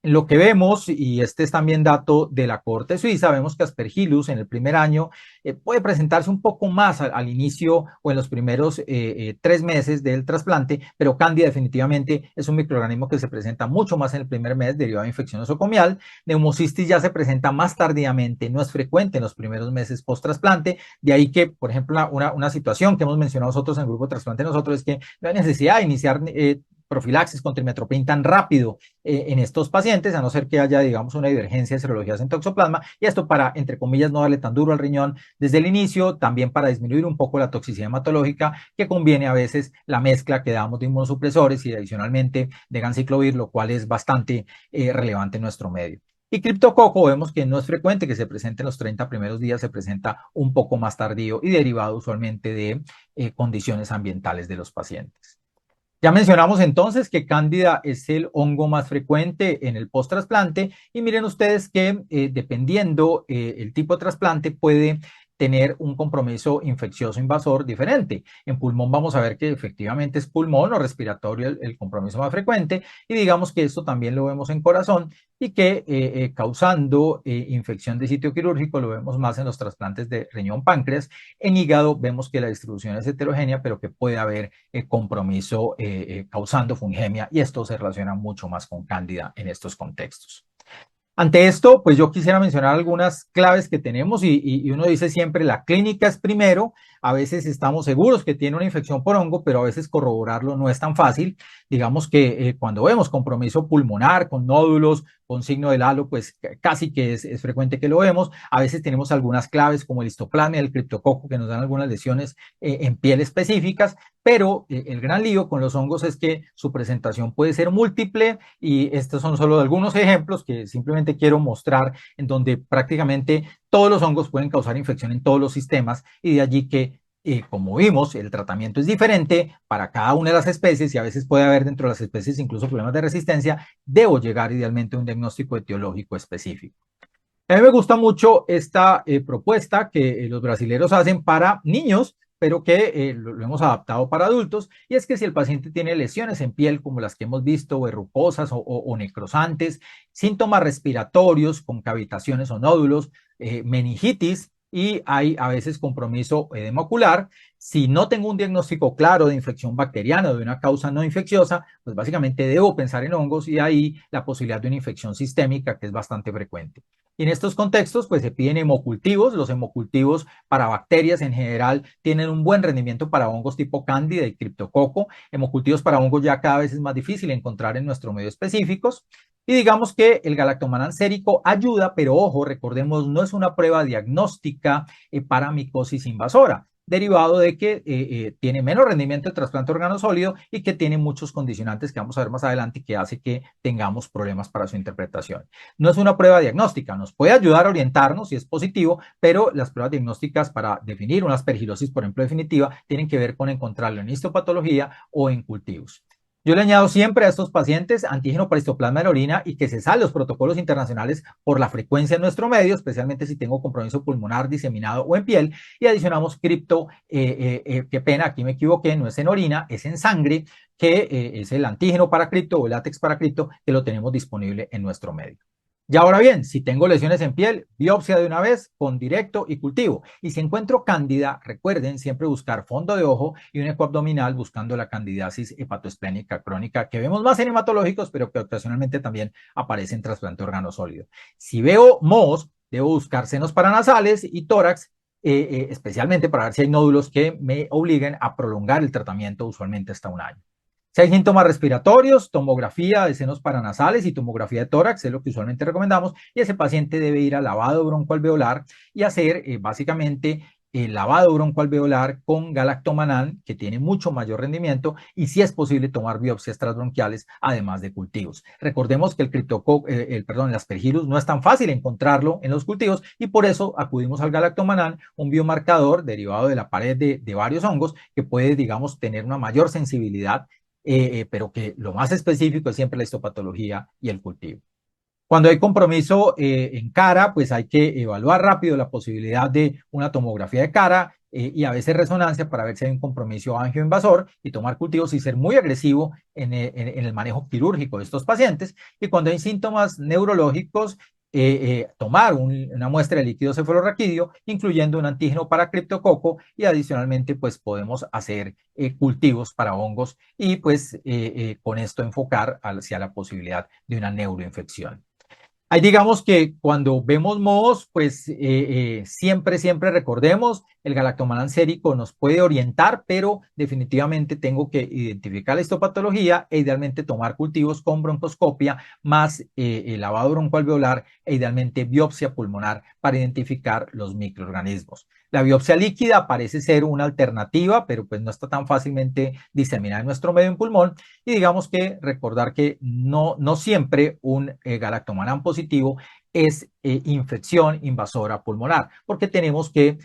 Lo que vemos, y este es también dato de la Corte Suiza, vemos que Aspergillus en el primer año puede presentarse un poco más al inicio o en los primeros 3 meses del trasplante, pero Candida definitivamente es un microorganismo que se presenta mucho más en el primer mes derivado de infección nosocomial. Neumocistis ya se presenta más tardíamente, no es frecuente en los primeros meses post-trasplante, de ahí que, por ejemplo, una situación que hemos mencionado nosotros en el grupo de trasplante nosotros es que no hay necesidad de iniciar profilaxis con trimestoprim tan rápido en estos pacientes, a no ser que haya, digamos, una divergencia de serologías en toxoplasma, y esto para, entre comillas, no darle tan duro al riñón desde el inicio, también para disminuir un poco la toxicidad hematológica, que conviene a veces la mezcla que damos de inmunosupresores y adicionalmente de ganciclovir, lo cual es bastante relevante en nuestro medio. Y criptococo vemos que no es frecuente que se presente en los 30 primeros días, se presenta un poco más tardío y derivado usualmente de condiciones ambientales de los pacientes. Ya mencionamos entonces que Cándida es el hongo más frecuente en el post-trasplante, y miren ustedes que dependiendo el tipo de trasplante puede tener un compromiso infeccioso invasor diferente. En pulmón vamos a ver que efectivamente es pulmón o respiratorio el compromiso más frecuente, y digamos que esto también lo vemos en corazón, y que causando infección de sitio quirúrgico lo vemos más en los trasplantes de riñón-páncreas. En hígado vemos que la distribución es heterogénea, pero que puede haber compromiso causando fungemia, y esto se relaciona mucho más con cándida en estos contextos. Ante esto, pues yo quisiera mencionar algunas claves que tenemos, y uno dice siempre la clínica es primero. A veces estamos seguros que tiene una infección por hongo, pero a veces corroborarlo no es tan fácil. Digamos que cuando vemos compromiso pulmonar con nódulos, con signo del halo, pues casi que es frecuente que lo vemos. A veces tenemos algunas claves como el histoplasma y el criptococo que nos dan algunas lesiones en piel específicas, pero el gran lío con los hongos es que su presentación puede ser múltiple, y estos son solo algunos ejemplos que simplemente quiero mostrar en donde prácticamente todos los hongos pueden causar infección en todos los sistemas, y de allí que como vimos, el tratamiento es diferente para cada una de las especies, y a veces puede haber dentro de las especies incluso problemas de resistencia. Debo llegar idealmente a un diagnóstico etiológico específico. A mí me gusta mucho esta propuesta que los brasileños hacen para niños, pero que lo hemos adaptado para adultos, y es que si el paciente tiene lesiones en piel como las que hemos visto, verrucosas o necrosantes, síntomas respiratorios con cavitaciones o nódulos, meningitis, y hay a veces compromiso o edema ocular. Si no tengo un diagnóstico claro de infección bacteriana o de una causa no infecciosa, pues básicamente debo pensar en hongos y ahí la posibilidad de una infección sistémica que es bastante frecuente. Y en estos contextos, pues se piden hemocultivos. Los hemocultivos para bacterias en general tienen un buen rendimiento para hongos tipo cándida y criptococo. Hemocultivos para hongos ya cada vez es más difícil encontrar en nuestro medio específicos. Y digamos que el galactomannan sérico ayuda, pero ojo, recordemos, no es una prueba diagnóstica para micosis invasora, derivado de que tiene menos rendimiento de trasplante organosólido y que tiene muchos condicionantes que vamos a ver más adelante y que hace que tengamos problemas para su interpretación. No es una prueba diagnóstica, nos puede ayudar a orientarnos si es positivo, pero las pruebas diagnósticas para definir una aspergilosis, por ejemplo, definitiva, tienen que ver con encontrarlo en histopatología o en cultivos. Yo le añado siempre a estos pacientes antígeno para histoplasma de la orina y que se salen los protocolos internacionales por la frecuencia en nuestro medio, especialmente si tengo compromiso pulmonar diseminado o en piel, y adicionamos cripto, qué pena, aquí me equivoqué, no es en orina, es en sangre, que es el antígeno para cripto o el látex para cripto, que lo tenemos disponible en nuestro medio. Y ahora bien, si tengo lesiones en piel, biopsia de una vez con directo y cultivo. Y si encuentro cándida, recuerden siempre buscar fondo de ojo y un eco abdominal buscando la candidiasis hepatoesplénica crónica que vemos más en hematológicos, pero que ocasionalmente también aparece en trasplante órgano sólido. Si veo mohos, debo buscar senos paranasales y tórax, especialmente para ver si hay nódulos que me obliguen a prolongar el tratamiento usualmente hasta un año. Si hay síntomas respiratorios, tomografía de senos paranasales y tomografía de tórax, es lo que usualmente recomendamos, y ese paciente debe ir al lavado broncoalveolar y hacer básicamente el lavado broncoalveolar con galactomannan, que tiene mucho mayor rendimiento, y si es posible tomar biopsias transbronquiales, además de cultivos. Recordemos que el Aspergillus no es tan fácil encontrarlo en los cultivos, y por eso acudimos al galactomannan, un biomarcador derivado de la pared de varios hongos, que puede, digamos, tener una mayor sensibilidad pero que lo más específico es siempre la histopatología y el cultivo. Cuando hay compromiso en cara, pues hay que evaluar rápido la posibilidad de una tomografía de cara y a veces resonancia para ver si hay un compromiso angioinvasor y tomar cultivos y ser muy agresivo en el manejo quirúrgico de estos pacientes. Y cuando hay síntomas neurológicos, tomar una muestra de líquido cefalorraquídeo, incluyendo un antígeno para criptococo y adicionalmente pues podemos hacer cultivos para hongos y pues con esto enfocar hacia la posibilidad de una neuroinfección. Ahí digamos que cuando vemos mohos, pues siempre recordemos, el galactomannan sérico nos puede orientar, pero definitivamente tengo que identificar la histopatología e idealmente tomar cultivos con broncoscopia más el lavado broncoalveolar e idealmente biopsia pulmonar para identificar los microorganismos. La biopsia líquida parece ser una alternativa, pero pues no está tan fácilmente diseminada en nuestro medio en pulmón. Y digamos que recordar que no siempre un galactomannan positivo es infección invasora pulmonar, porque tenemos que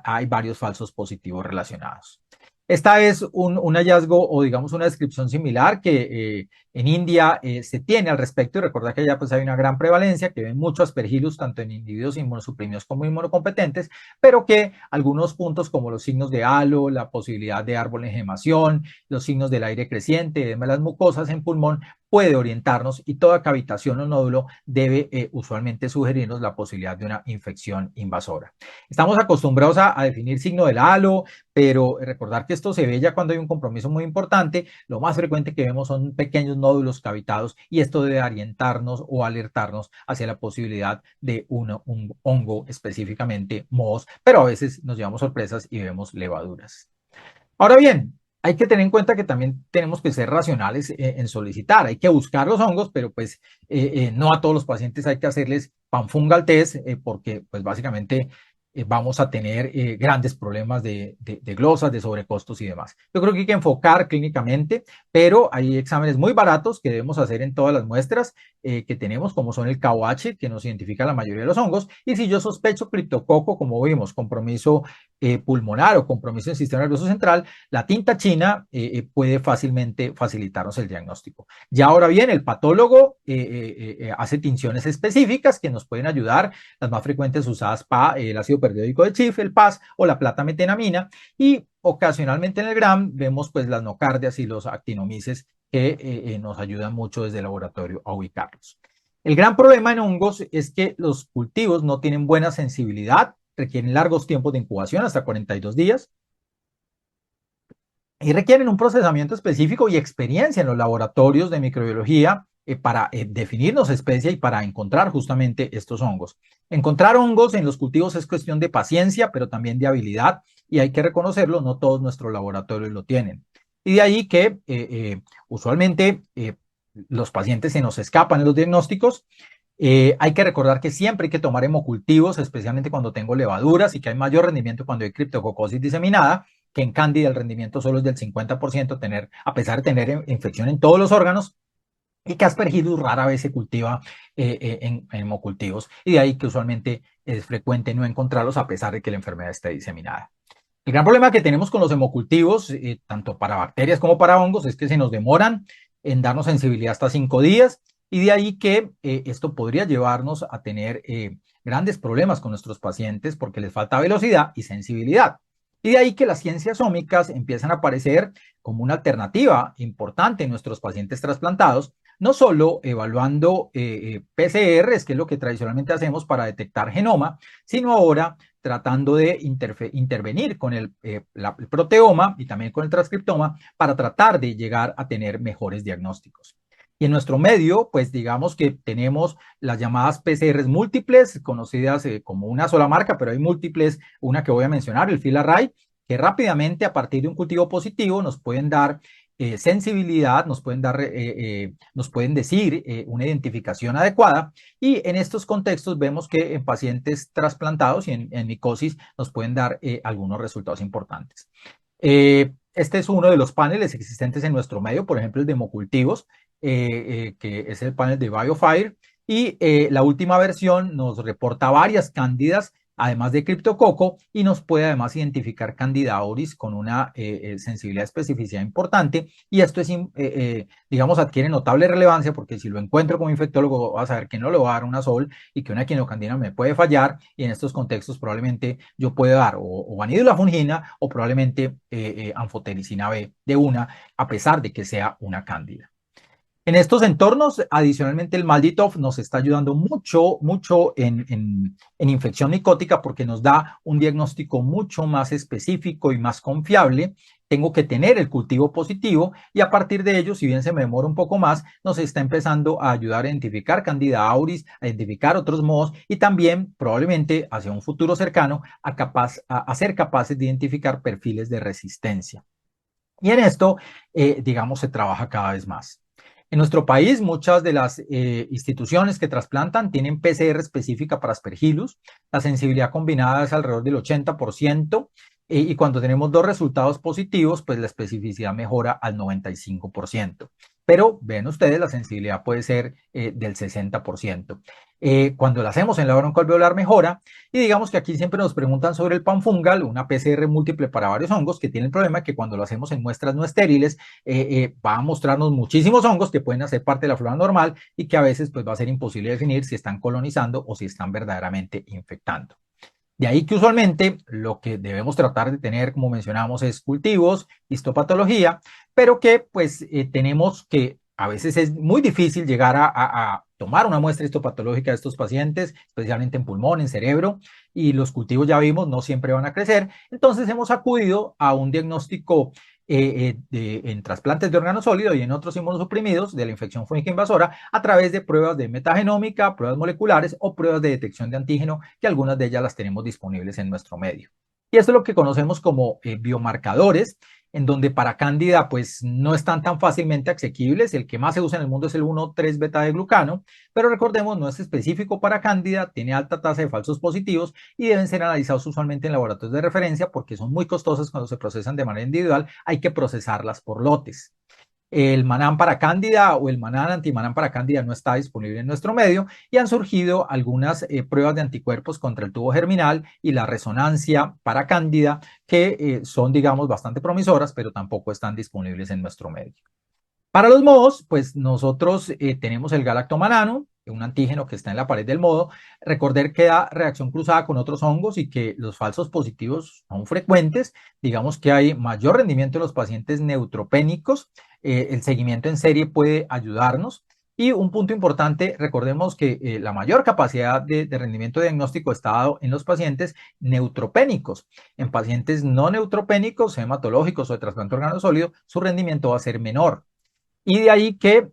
hay varios falsos positivos relacionados. Esta es un hallazgo o digamos una descripción similar que en India se tiene al respecto y recordar que allá pues hay una gran prevalencia, que ven mucho Aspergillus tanto en individuos inmunosuprimidos como inmunocompetentes, pero que algunos puntos como los signos de halo, la posibilidad de árbol en gemación, los signos del aire creciente, edema de las mucosas en pulmón, puede orientarnos y toda cavitación o nódulo debe usualmente sugerirnos la posibilidad de una infección invasora. Estamos acostumbrados a definir signo del halo, pero recordar que esto se ve ya cuando hay un compromiso muy importante. Lo más frecuente que vemos son pequeños nódulos cavitados y esto debe orientarnos o alertarnos hacia la posibilidad de un hongo, específicamente mohos, pero a veces nos llevamos sorpresas y vemos levaduras. Ahora bien, hay que tener en cuenta que también tenemos que ser racionales en solicitar. Hay que buscar los hongos, pero pues no a todos los pacientes hay que hacerles panfungal test porque pues básicamente vamos a tener grandes problemas de glosas, de sobrecostos y demás. Yo creo que hay que enfocar clínicamente, pero hay exámenes muy baratos que debemos hacer en todas las muestras que tenemos, como son el KOH, que nos identifica la mayoría de los hongos, y si yo sospecho criptococo, como vimos, compromiso pulmonar o compromiso en sistema nervioso central, la tinta china puede fácilmente facilitarnos el diagnóstico. Ya ahora bien, el patólogo hace tinciones específicas que nos pueden ayudar, las más frecuentes usadas para el ácido periódico de Schiff, el PAS o la plata metenamina, y ocasionalmente en el GRAM vemos pues las nocardias y los actinomices que nos ayudan mucho desde el laboratorio a ubicarlos. El gran problema en hongos es que los cultivos no tienen buena sensibilidad requieren largos tiempos de incubación, hasta 42 días, y requieren un procesamiento específico y experiencia en los laboratorios de microbiología para definirnos especie y para encontrar justamente estos hongos. Encontrar hongos en los cultivos es cuestión de paciencia, pero también de habilidad, y hay que reconocerlo, no todos nuestros laboratorios lo tienen. Y de ahí que usualmente los pacientes se nos escapan en los diagnósticos. Hay que recordar que siempre hay que tomar hemocultivos, especialmente cuando tengo levaduras, y que hay mayor rendimiento cuando hay criptococosis diseminada, que en cándida el rendimiento solo es del 50%, a pesar de tener infección en todos los órganos, y que Aspergillus rara vez se cultiva en hemocultivos, y de ahí que usualmente es frecuente no encontrarlos a pesar de que la enfermedad esté diseminada. El gran problema que tenemos con los hemocultivos, tanto para bacterias como para hongos, es que se nos demoran en darnos sensibilidad hasta 5 días, y de ahí que esto podría llevarnos a tener grandes problemas con nuestros pacientes porque les falta velocidad y sensibilidad. Y de ahí que las ciencias ómicas empiezan a aparecer como una alternativa importante en nuestros pacientes trasplantados, no solo evaluando PCRs, que es lo que tradicionalmente hacemos para detectar genoma, sino ahora tratando de intervenir con el proteoma y también con el transcriptoma para tratar de llegar a tener mejores diagnósticos. Y en nuestro medio, pues digamos que tenemos las llamadas PCRs múltiples, conocidas como una sola marca, pero hay múltiples, una que voy a mencionar, el FIL-Array, que rápidamente a partir de un cultivo positivo nos pueden dar sensibilidad, nos pueden decir una identificación adecuada, y en estos contextos vemos que en pacientes trasplantados y en micosis nos pueden dar algunos resultados importantes. Este es uno de los paneles existentes en nuestro medio, por ejemplo el de hemocultivos, que es el panel de BioFire, y la última versión nos reporta varias cándidas además de criptococo, y nos puede además identificar Candida auris con una sensibilidad especificidad importante, y esto es, digamos, adquiere notable relevancia porque si lo encuentro como infectólogo vas a saber que no le va a dar una sol y que una quinocandina me puede fallar, y en estos contextos probablemente yo pueda dar o vanidula fungina o probablemente anfotericina B de una, a pesar de que sea una cándida. En estos entornos, adicionalmente, el Malditoff nos está ayudando mucho en infección micótica porque nos da un diagnóstico mucho más específico y más confiable. Tengo que tener el cultivo positivo y a partir de ello, si bien se me demora un poco más, nos está empezando a ayudar a identificar Candida auris, a identificar otros mohos y también probablemente hacia un futuro cercano a ser capaces de identificar perfiles de resistencia. Y en esto, digamos, se trabaja cada vez más. En nuestro país, muchas de las instituciones que trasplantan tienen PCR específica para Aspergillus. La sensibilidad combinada es alrededor del 80%, y cuando tenemos dos resultados positivos, pues la especificidad mejora al 95%. Pero ven ustedes, la sensibilidad puede ser del 60%. Cuando la hacemos en la broncoalveolar mejora, y digamos que aquí siempre nos preguntan sobre el panfungal, una PCR múltiple para varios hongos, que tiene el problema que cuando lo hacemos en muestras no estériles, va a mostrarnos muchísimos hongos que pueden hacer parte de la flora normal y que a veces pues va a ser imposible definir si están colonizando o si están verdaderamente infectando. De ahí que usualmente lo que debemos tratar de tener, como mencionamos, es cultivos, histopatología, pero que pues tenemos que, a veces es muy difícil llegar a tomar una muestra histopatológica de estos pacientes, especialmente en pulmón, en cerebro, y los cultivos ya vimos no siempre van a crecer. Entonces hemos acudido a un diagnóstico en trasplantes de órgano sólido y en otros inmunosuprimidos de la infección fúngica invasora a través de pruebas de metagenómica, pruebas moleculares o pruebas de detección de antígeno, que algunas de ellas las tenemos disponibles en nuestro medio. Y esto es lo que conocemos como biomarcadores, en donde para cándida pues no están tan fácilmente asequibles. El que más se usa en el mundo es el 1,3 beta de glucano, pero recordemos no es específico para cándida, tiene alta tasa de falsos positivos y deben ser analizados usualmente en laboratorios de referencia porque son muy costosos cuando se procesan de manera individual, hay que procesarlas por lotes. El Manán para Cándida o el Manán antimanán para Cándida no está disponible en nuestro medio, y han surgido algunas pruebas de anticuerpos contra el tubo germinal y la resonancia para Cándida que son, digamos, bastante promisoras, pero tampoco están disponibles en nuestro medio. Para los mohos, pues nosotros tenemos el galactomanano, un antígeno que está en la pared del moho. Recordar que da reacción cruzada con otros hongos y que los falsos positivos son frecuentes. Digamos que hay mayor rendimiento en los pacientes neutropénicos. El seguimiento en serie puede ayudarnos. Y un punto importante, recordemos que la mayor capacidad de rendimiento diagnóstico está dado en los pacientes neutropénicos. En pacientes no neutropénicos, hematológicos o de trasplante órgano sólido, su rendimiento va a ser menor. Y de ahí que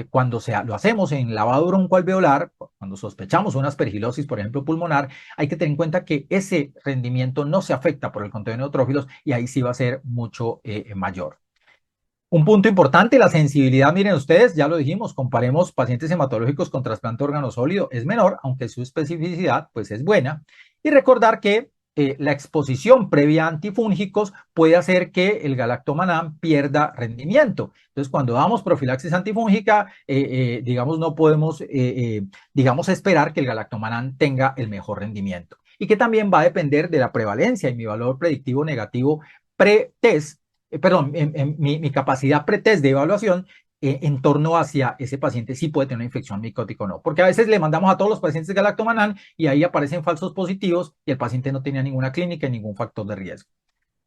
cuando lo hacemos en lavado broncoalveolar, cuando sospechamos una aspergilosis, por ejemplo, pulmonar, hay que tener en cuenta que ese rendimiento no se afecta por el conteo de neutrófilos y ahí sí va a ser mucho mayor. Un punto importante, la sensibilidad, miren ustedes, ya lo dijimos, comparemos pacientes hematológicos con trasplante de órgano sólido, es menor, aunque su especificidad pues es buena. Y recordar que la exposición previa a antifúngicos puede hacer que el galactomannan pierda rendimiento. Entonces, cuando damos profilaxis antifúngica, digamos, no podemos, digamos, esperar que el galactomannan tenga el mejor rendimiento. Y que también va a depender de la prevalencia y mi valor predictivo negativo pre-test, perdón, mi capacidad pretest de evaluación en torno hacia ese paciente si puede tener una infección micótica o no. Porque a veces le mandamos a todos los pacientes galactomannan y ahí aparecen falsos positivos y el paciente no tenía ninguna clínica y ningún factor de riesgo.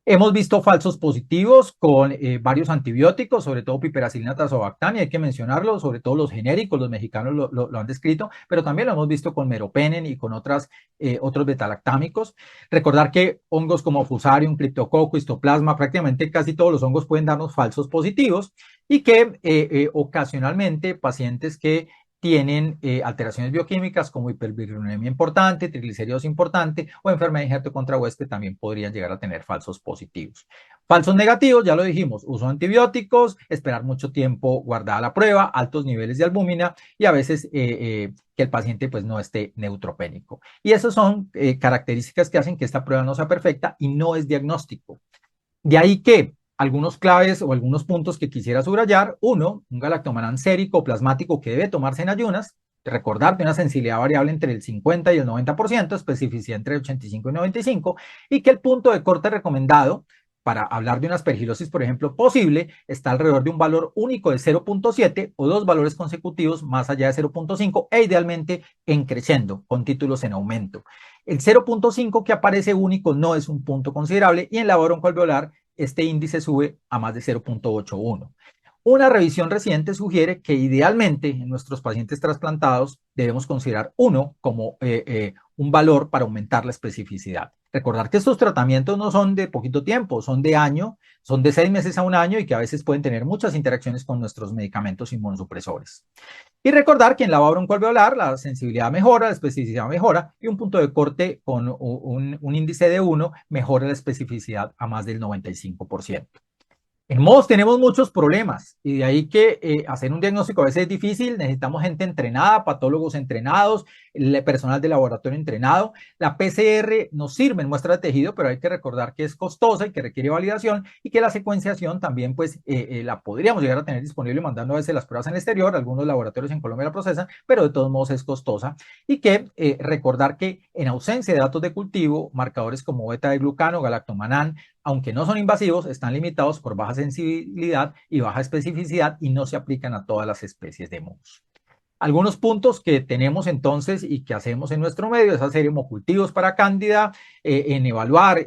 Hemos visto falsos positivos con varios antibióticos, sobre todo piperacilina tazobactam, y hay que mencionarlo, sobre todo los genéricos, los mexicanos lo han descrito, pero también lo hemos visto con meropenem y con otros betalactámicos. Recordar que hongos como Fusarium, Cryptococcus, Histoplasma, prácticamente casi todos los hongos pueden darnos falsos positivos y que ocasionalmente pacientes que tienen alteraciones bioquímicas como hiperbilirubinemia importante, triglicéridos importante o enfermedad de injerto contra huésped también podrían llegar a tener falsos positivos. Falsos negativos, ya lo dijimos, uso de antibióticos, esperar mucho tiempo guardada la prueba, altos niveles de albúmina y a veces que el paciente pues no esté neutropénico. Y esas son características que hacen que esta prueba no sea perfecta y no es diagnóstico. De ahí que algunos claves o algunos puntos que quisiera subrayar. Uno, un galactomannan sérico o plasmático que debe tomarse en ayunas. Recordar de una sensibilidad variable entre el 50 y el 90%, especificidad entre el 85 y 95, y que el punto de corte recomendado para hablar de una aspergilosis, por ejemplo, posible, está alrededor de un valor único de 0.7 o dos valores consecutivos más allá de 0.5 e idealmente en creciendo, con títulos en aumento. El 0.5 que aparece único no es un punto considerable y en la broncoalveolar este índice sube a más de 0.81. Una revisión reciente sugiere que idealmente en nuestros pacientes trasplantados debemos considerar 1 como un valor para aumentar la especificidad. Recordar que estos tratamientos no son de poquito tiempo, son de año, son de 6 meses a un año y que a veces pueden tener muchas interacciones con nuestros medicamentos inmunosupresores. Y recordar que en lavado broncoalveolar la sensibilidad mejora, la especificidad mejora y un punto de corte con un índice de 1 mejora la especificidad a más del 95%. En MOS tenemos muchos problemas y de ahí que hacer un diagnóstico a veces es difícil, necesitamos gente entrenada, patólogos entrenados, el personal de laboratorio entrenado. La PCR nos sirve en muestra de tejido, pero hay que recordar que es costosa y que requiere validación y que la secuenciación también pues la podríamos llegar a tener disponible mandando a veces las pruebas en el exterior, algunos laboratorios en Colombia la procesan, pero de todos modos es costosa y que recordar que en ausencia de datos de cultivo, marcadores como beta de glucano, galactomannan, aunque no son invasivos, están limitados por baja sensibilidad y baja especificidad y no se aplican a todas las especies de monos. Algunos puntos que tenemos entonces y que hacemos en nuestro medio es hacer hemocultivos para cándida, en evaluar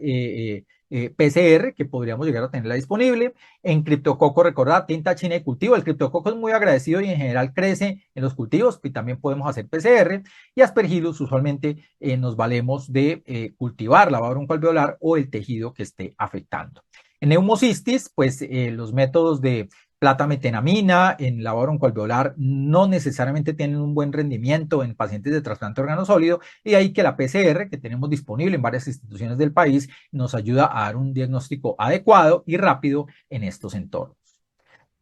PCR, que podríamos llegar a tenerla disponible. En criptococo, recordar, tinta china de cultivo. El criptococo es muy agradecido y en general crece en los cultivos y también podemos hacer PCR. Y aspergillus, usualmente nos valemos de cultivar la broncoalveolar o el tejido que esté afectando. En neumocistis, pues los métodos de plata-metenamina en lavado broncoalveolar no necesariamente tienen un buen rendimiento en pacientes de trasplante de órgano sólido y ahí que la PCR que tenemos disponible en varias instituciones del país nos ayuda a dar un diagnóstico adecuado y rápido en estos entornos.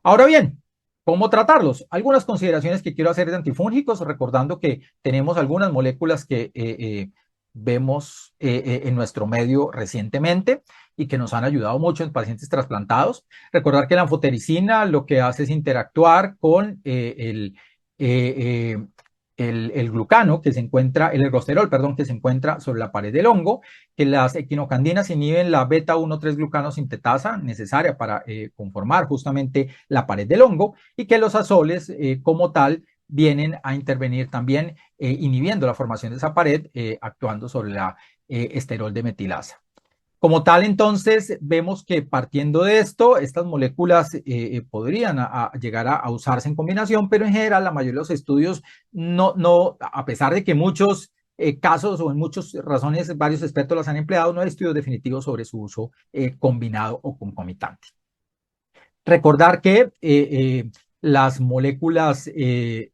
Ahora bien, ¿cómo tratarlos? Algunas consideraciones que quiero hacer de antifúngicos, recordando que tenemos algunas moléculas que vemos en nuestro medio recientemente y que nos han ayudado mucho en pacientes trasplantados. Recordar que la anfotericina lo que hace es interactuar con el glucano que se encuentra, el ergosterol, perdón, que se encuentra sobre la pared del hongo, que las equinocandinas inhiben la beta 1,3 glucano sintetasa necesaria para conformar justamente la pared del hongo y que los azoles como tal vienen a intervenir también inhibiendo la formación de esa pared, actuando sobre la esterol de metilasa. Como tal, entonces, vemos que partiendo de esto, estas moléculas podrían llegar a usarse en combinación, pero en general la mayoría de los estudios a pesar de que muchos casos o en muchas razones varios expertos las han empleado, no hay estudios definitivos sobre su uso combinado o concomitante. Recordar que las moléculas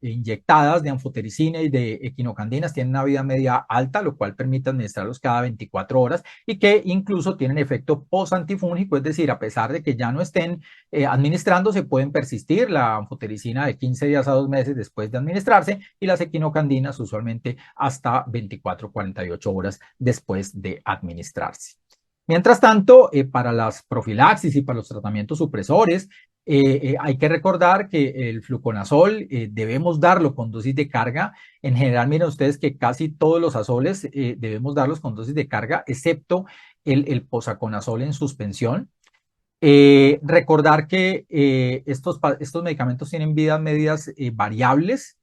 inyectadas de anfotericina y de equinocandinas tienen una vida media alta, lo cual permite administrarlos cada 24 horas y que incluso tienen efecto post-antifúngico, es decir, a pesar de que ya no estén administrándose, pueden persistir. La anfotericina de 15 días a 2 meses después de administrarse y las equinocandinas usualmente hasta 24-48 horas después de administrarse. Mientras tanto, para las profilaxis y para los tratamientos supresores, hay que recordar que el fluconazol debemos darlo con dosis de carga. En general, miren ustedes que casi todos los azoles debemos darlos con dosis de carga, excepto el posaconazol en suspensión. Recordar que estos medicamentos tienen vidas medias variables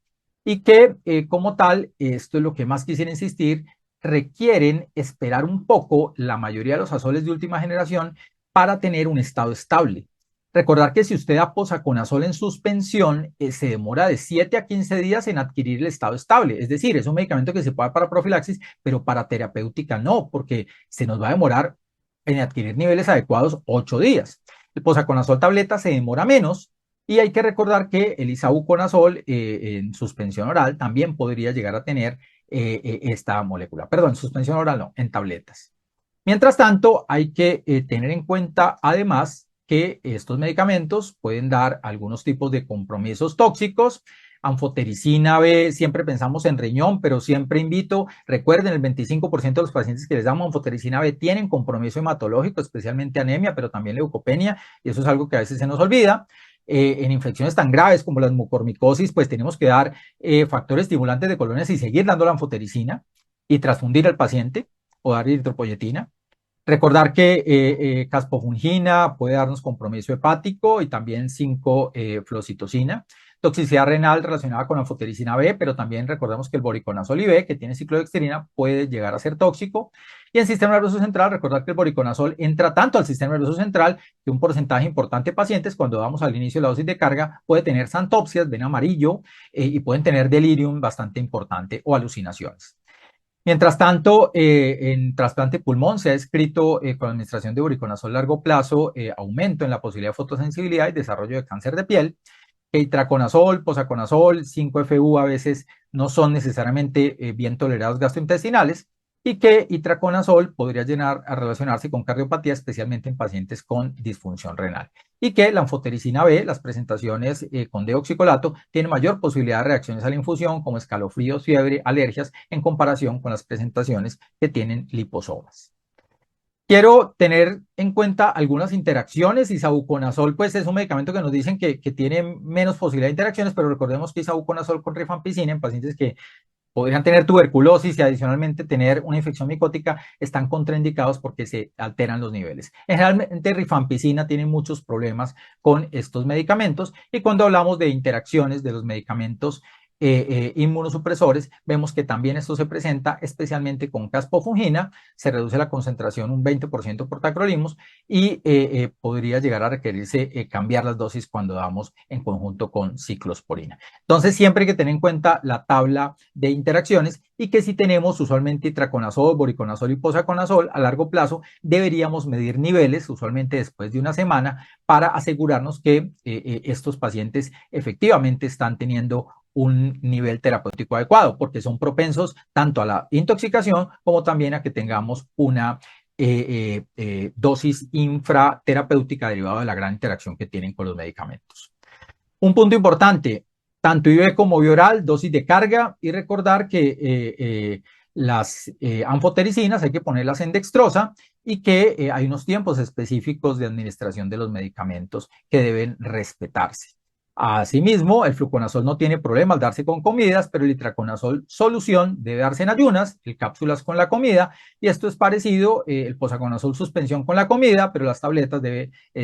y que como tal, esto es lo que más quisiera insistir, requieren esperar un poco la mayoría de los azoles de última generación para tener un estado estable. Recordar que si usted da posaconazol en suspensión, se demora de 7 a 15 días en adquirir el estado estable. Es decir, es un medicamento que se puede dar para profilaxis, pero para terapéutica no, porque se nos va a demorar en adquirir niveles adecuados 8 días. El posaconazol tableta se demora menos y hay que recordar que el isavuconazol en suspensión oral también podría llegar a tener esta molécula. Perdón, en suspensión oral no, en tabletas. Mientras tanto, hay que tener en cuenta además que estos medicamentos pueden dar algunos tipos de compromisos tóxicos. Anfotericina B, siempre pensamos en riñón, pero siempre invito, recuerden, el 25% de los pacientes que les damos anfotericina B tienen compromiso hematológico, especialmente anemia, pero también leucopenia, y eso es algo que a veces se nos olvida. En infecciones tan graves como la mucormicosis, pues tenemos que dar factores estimulantes de colonias y seguir dando la anfotericina y transfundir al paciente o dar eritropoyetina. Recordar que caspofungina puede darnos compromiso hepático y también 5-fluocitocina. Toxicidad renal relacionada con anfotericina B, pero también recordemos que el voriconazol IV, que tiene ciclodextrina, puede llegar a ser tóxico. Y en sistema nervioso central, recordar que el voriconazol entra tanto al sistema nervioso central que un porcentaje importante de pacientes, cuando vamos al inicio de la dosis de carga, puede tener xantopsias, ven amarillo, y pueden tener delirium bastante importante o alucinaciones. Mientras tanto, en trasplante pulmón se ha descrito con la administración de voriconazol a largo plazo aumento en la posibilidad de fotosensibilidad y desarrollo de cáncer de piel. Que itraconazol, posaconazol, 5-FU a veces no son necesariamente bien tolerados gastrointestinales y que itraconazol podría llegar a relacionarse con cardiopatía, especialmente en pacientes con disfunción renal. Y que la anfotericina B, las presentaciones con deoxicolato, tienen mayor posibilidad de reacciones a la infusión, como escalofríos, fiebre, alergias, en comparación con las presentaciones que tienen liposomas. Quiero tener en cuenta algunas interacciones. Isavuconazol, pues es un medicamento que nos dicen que tiene menos posibilidad de interacciones, pero recordemos que isavuconazol con rifampicina en pacientes que podrían tener tuberculosis y adicionalmente tener una infección micótica están contraindicados porque se alteran los niveles. Generalmente rifampicina tiene muchos problemas con estos medicamentos y cuando hablamos de interacciones de los medicamentos inmunosupresores, vemos que también esto se presenta especialmente con caspofungina, se reduce la concentración un 20% por tacrolimus y podría llegar a requerirse cambiar las dosis cuando damos en conjunto con ciclosporina. Entonces, siempre hay que tener en cuenta la tabla de interacciones y que si tenemos usualmente itraconazol, voriconazol y posaconazol a largo plazo, deberíamos medir niveles, usualmente después de una semana, para asegurarnos que estos pacientes efectivamente están teniendo un nivel terapéutico adecuado, porque son propensos tanto a la intoxicación como también a que tengamos una dosis infraterapéutica derivada de la gran interacción que tienen con los medicamentos. Un punto importante, tanto IV como vía oral, dosis de carga y recordar que las anfotericinas hay que ponerlas en dextrosa y que hay unos tiempos específicos de administración de los medicamentos que deben respetarse. Asimismo, el fluconazol no tiene problema al darse con comidas, pero el itraconazol solución debe darse en ayunas, el cápsulas con la comida, y esto es parecido, el posaconazol suspensión con la comida, pero las tabletas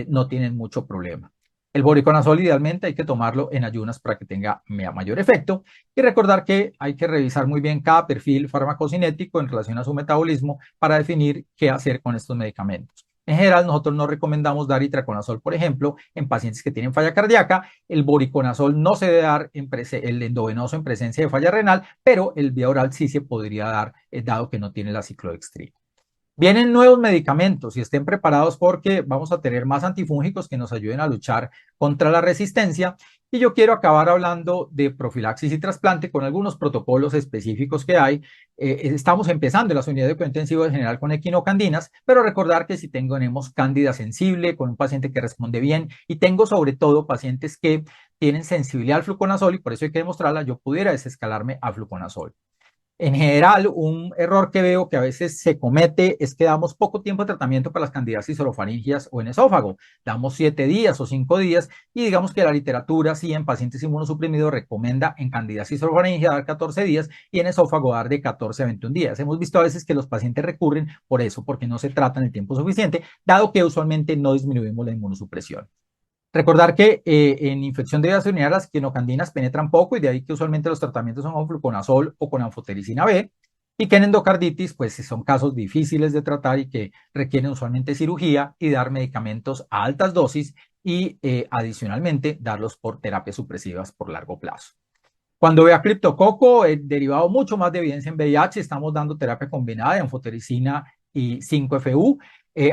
no tienen mucho problema. El voriconazol idealmente hay que tomarlo en ayunas para que tenga mayor efecto y recordar que hay que revisar muy bien cada perfil farmacocinético en relación a su metabolismo para definir qué hacer con estos medicamentos. En general, nosotros no recomendamos dar itraconazol, por ejemplo, en pacientes que tienen falla cardíaca. El voriconazol no se debe dar el endovenoso en presencia de falla renal, pero el vía oral sí se podría dar, dado que no tiene la ciclodextrina. Vienen nuevos medicamentos y estén preparados porque vamos a tener más antifúngicos que nos ayuden a luchar contra la resistencia. Y yo quiero acabar hablando de profilaxis y trasplante con algunos protocolos específicos que hay. Estamos empezando en las unidades de cuidado intensivo en general con equinocandinas, pero recordar que si tenemos cándida sensible con un paciente que responde bien y tengo sobre todo pacientes que tienen sensibilidad al fluconazol y por eso hay que demostrarla, yo pudiera desescalarme a fluconazol. En general, un error que veo que a veces se comete es que damos poco tiempo de tratamiento para las candidiasis orofaringeas o en esófago. Damos 7 días o 5 días y digamos que la literatura, sí, en pacientes inmunosuprimidos recomienda en candidiasis orofaringea dar 14 días y en esófago dar de 14 a 21 días. Hemos visto a veces que los pacientes recurren por eso, porque no se tratan el tiempo suficiente, dado que usualmente no disminuimos la inmunosupresión. Recordar que en infección de vías urinarias las quinocandinas penetran poco y de ahí que usualmente los tratamientos son con fluconazol o con anfotericina B y que en endocarditis pues son casos difíciles de tratar y que requieren usualmente cirugía y dar medicamentos a altas dosis y adicionalmente darlos por terapias supresivas por largo plazo. Cuando vea criptococo, derivado mucho más de evidencia en VIH, estamos dando terapia combinada de anfotericina y 5-FU.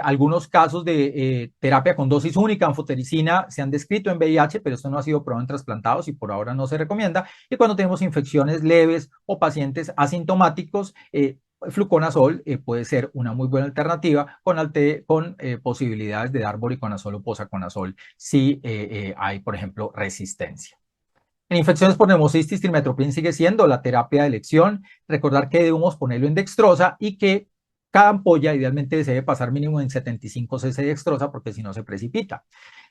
Algunos casos de terapia con dosis única, anfotericina, se han descrito en VIH, pero esto no ha sido probado en trasplantados y por ahora no se recomienda. Y cuando tenemos infecciones leves o pacientes asintomáticos, fluconazol puede ser una muy buena alternativa con posibilidades de dar voriconazol o posaconazol si hay, por ejemplo, resistencia. En infecciones por neumocitis, trimethoprim sigue siendo la terapia de elección. Recordar que debemos ponerlo en dextrosa y que cada ampolla idealmente se debe pasar mínimo en 75 cc de dextrosa porque si no se precipita.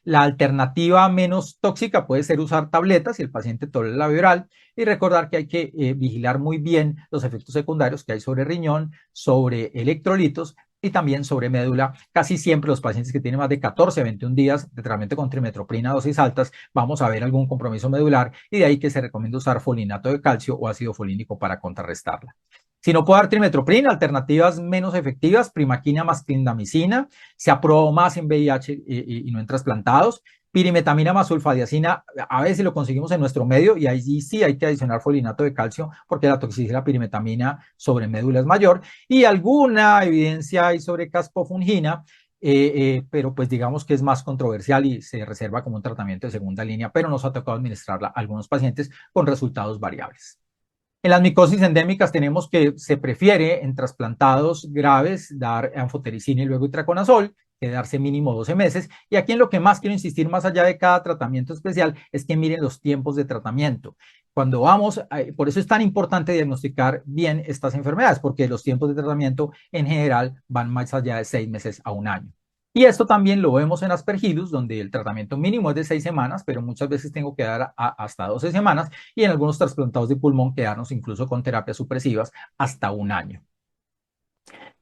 La alternativa menos tóxica puede ser usar tabletas si el paciente tolera la vía oral y recordar que hay que vigilar muy bien los efectos secundarios que hay sobre riñón, sobre electrolitos y también sobre médula. Casi siempre los pacientes que tienen más de 14 a 21 días de tratamiento con trimetoprina a dosis altas, vamos a ver algún compromiso medular y de ahí que se recomienda usar folinato de calcio o ácido folínico para contrarrestarla. Si no puedo dar trimetoprina, alternativas menos efectivas, primaquina más clindamicina, se ha probado más en VIH y no en trasplantados. Pirimetamina más sulfadiacina, a veces lo conseguimos en nuestro medio y ahí sí hay que adicionar folinato de calcio porque la toxicidad de la pirimetamina sobre médula es mayor y alguna evidencia hay sobre caspofungina, pero pues digamos que es más controversial y se reserva como un tratamiento de segunda línea, pero nos ha tocado administrarla a algunos pacientes con resultados variables. En las micosis endémicas tenemos que se prefiere en trasplantados graves dar anfotericina y luego itraconazol, quedarse mínimo 12 meses. Y aquí en lo que más quiero insistir, más allá de cada tratamiento especial, es que miren los tiempos de tratamiento. Cuando vamos, por eso es tan importante diagnosticar bien estas enfermedades, porque los tiempos de tratamiento en general van más allá de 6 meses a un año. Y esto también lo vemos en Aspergillus, donde el tratamiento mínimo es de 6 semanas, pero muchas veces tengo que dar hasta 12 semanas y en algunos trasplantados de pulmón quedarnos incluso con terapias supresivas hasta un año.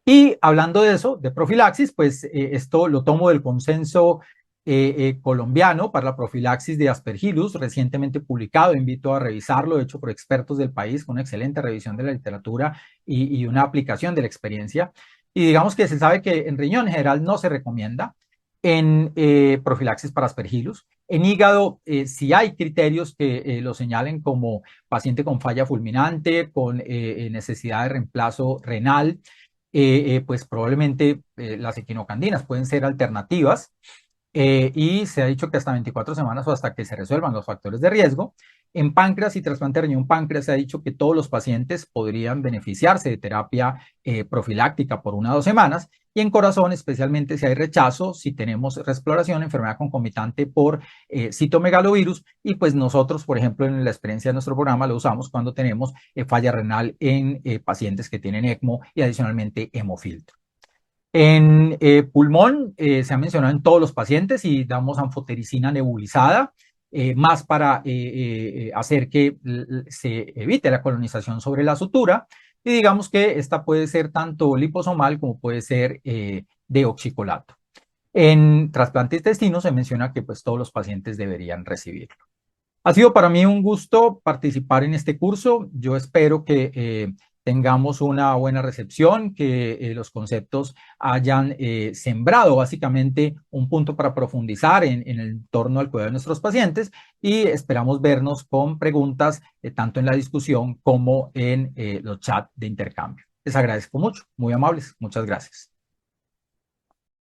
Y hablando de eso, de profilaxis, pues esto lo tomo del consenso colombiano para la profilaxis de Aspergillus, recientemente publicado, invito a revisarlo, hecho por expertos del país, con una excelente revisión de la literatura y una aplicación de la experiencia. Y digamos que se sabe que en riñón en general no se recomienda en profilaxis para Aspergillus. En hígado, si hay criterios que lo señalen como paciente con falla fulminante, con necesidad de reemplazo renal, pues probablemente las equinocandinas pueden ser alternativas. Y se ha dicho que hasta 24 semanas o hasta que se resuelvan los factores de riesgo. En páncreas y trasplante de riñón páncreas se ha dicho que todos los pacientes podrían beneficiarse de terapia profiláctica por 1 a 2 semanas. Y en corazón, especialmente si hay rechazo, si tenemos reexploración, enfermedad concomitante por citomegalovirus. Y pues nosotros, por ejemplo, en la experiencia de nuestro programa lo usamos cuando tenemos falla renal en pacientes que tienen ECMO y adicionalmente hemofiltro. En pulmón se ha mencionado en todos los pacientes y damos anfotericina nebulizada, más para hacer que se evite la colonización sobre la sutura. Y digamos que esta puede ser tanto liposomal como puede ser de oxicolato. En trasplante de intestino se menciona que pues todos los pacientes deberían recibirlo. Ha sido para mí un gusto participar en este curso. Yo espero que tengamos una buena recepción, que los conceptos hayan sembrado básicamente un punto para profundizar en el torno al cuidado de nuestros pacientes y esperamos vernos con preguntas tanto en la discusión como en los chats de intercambio. Les agradezco mucho, muy amables. Muchas gracias.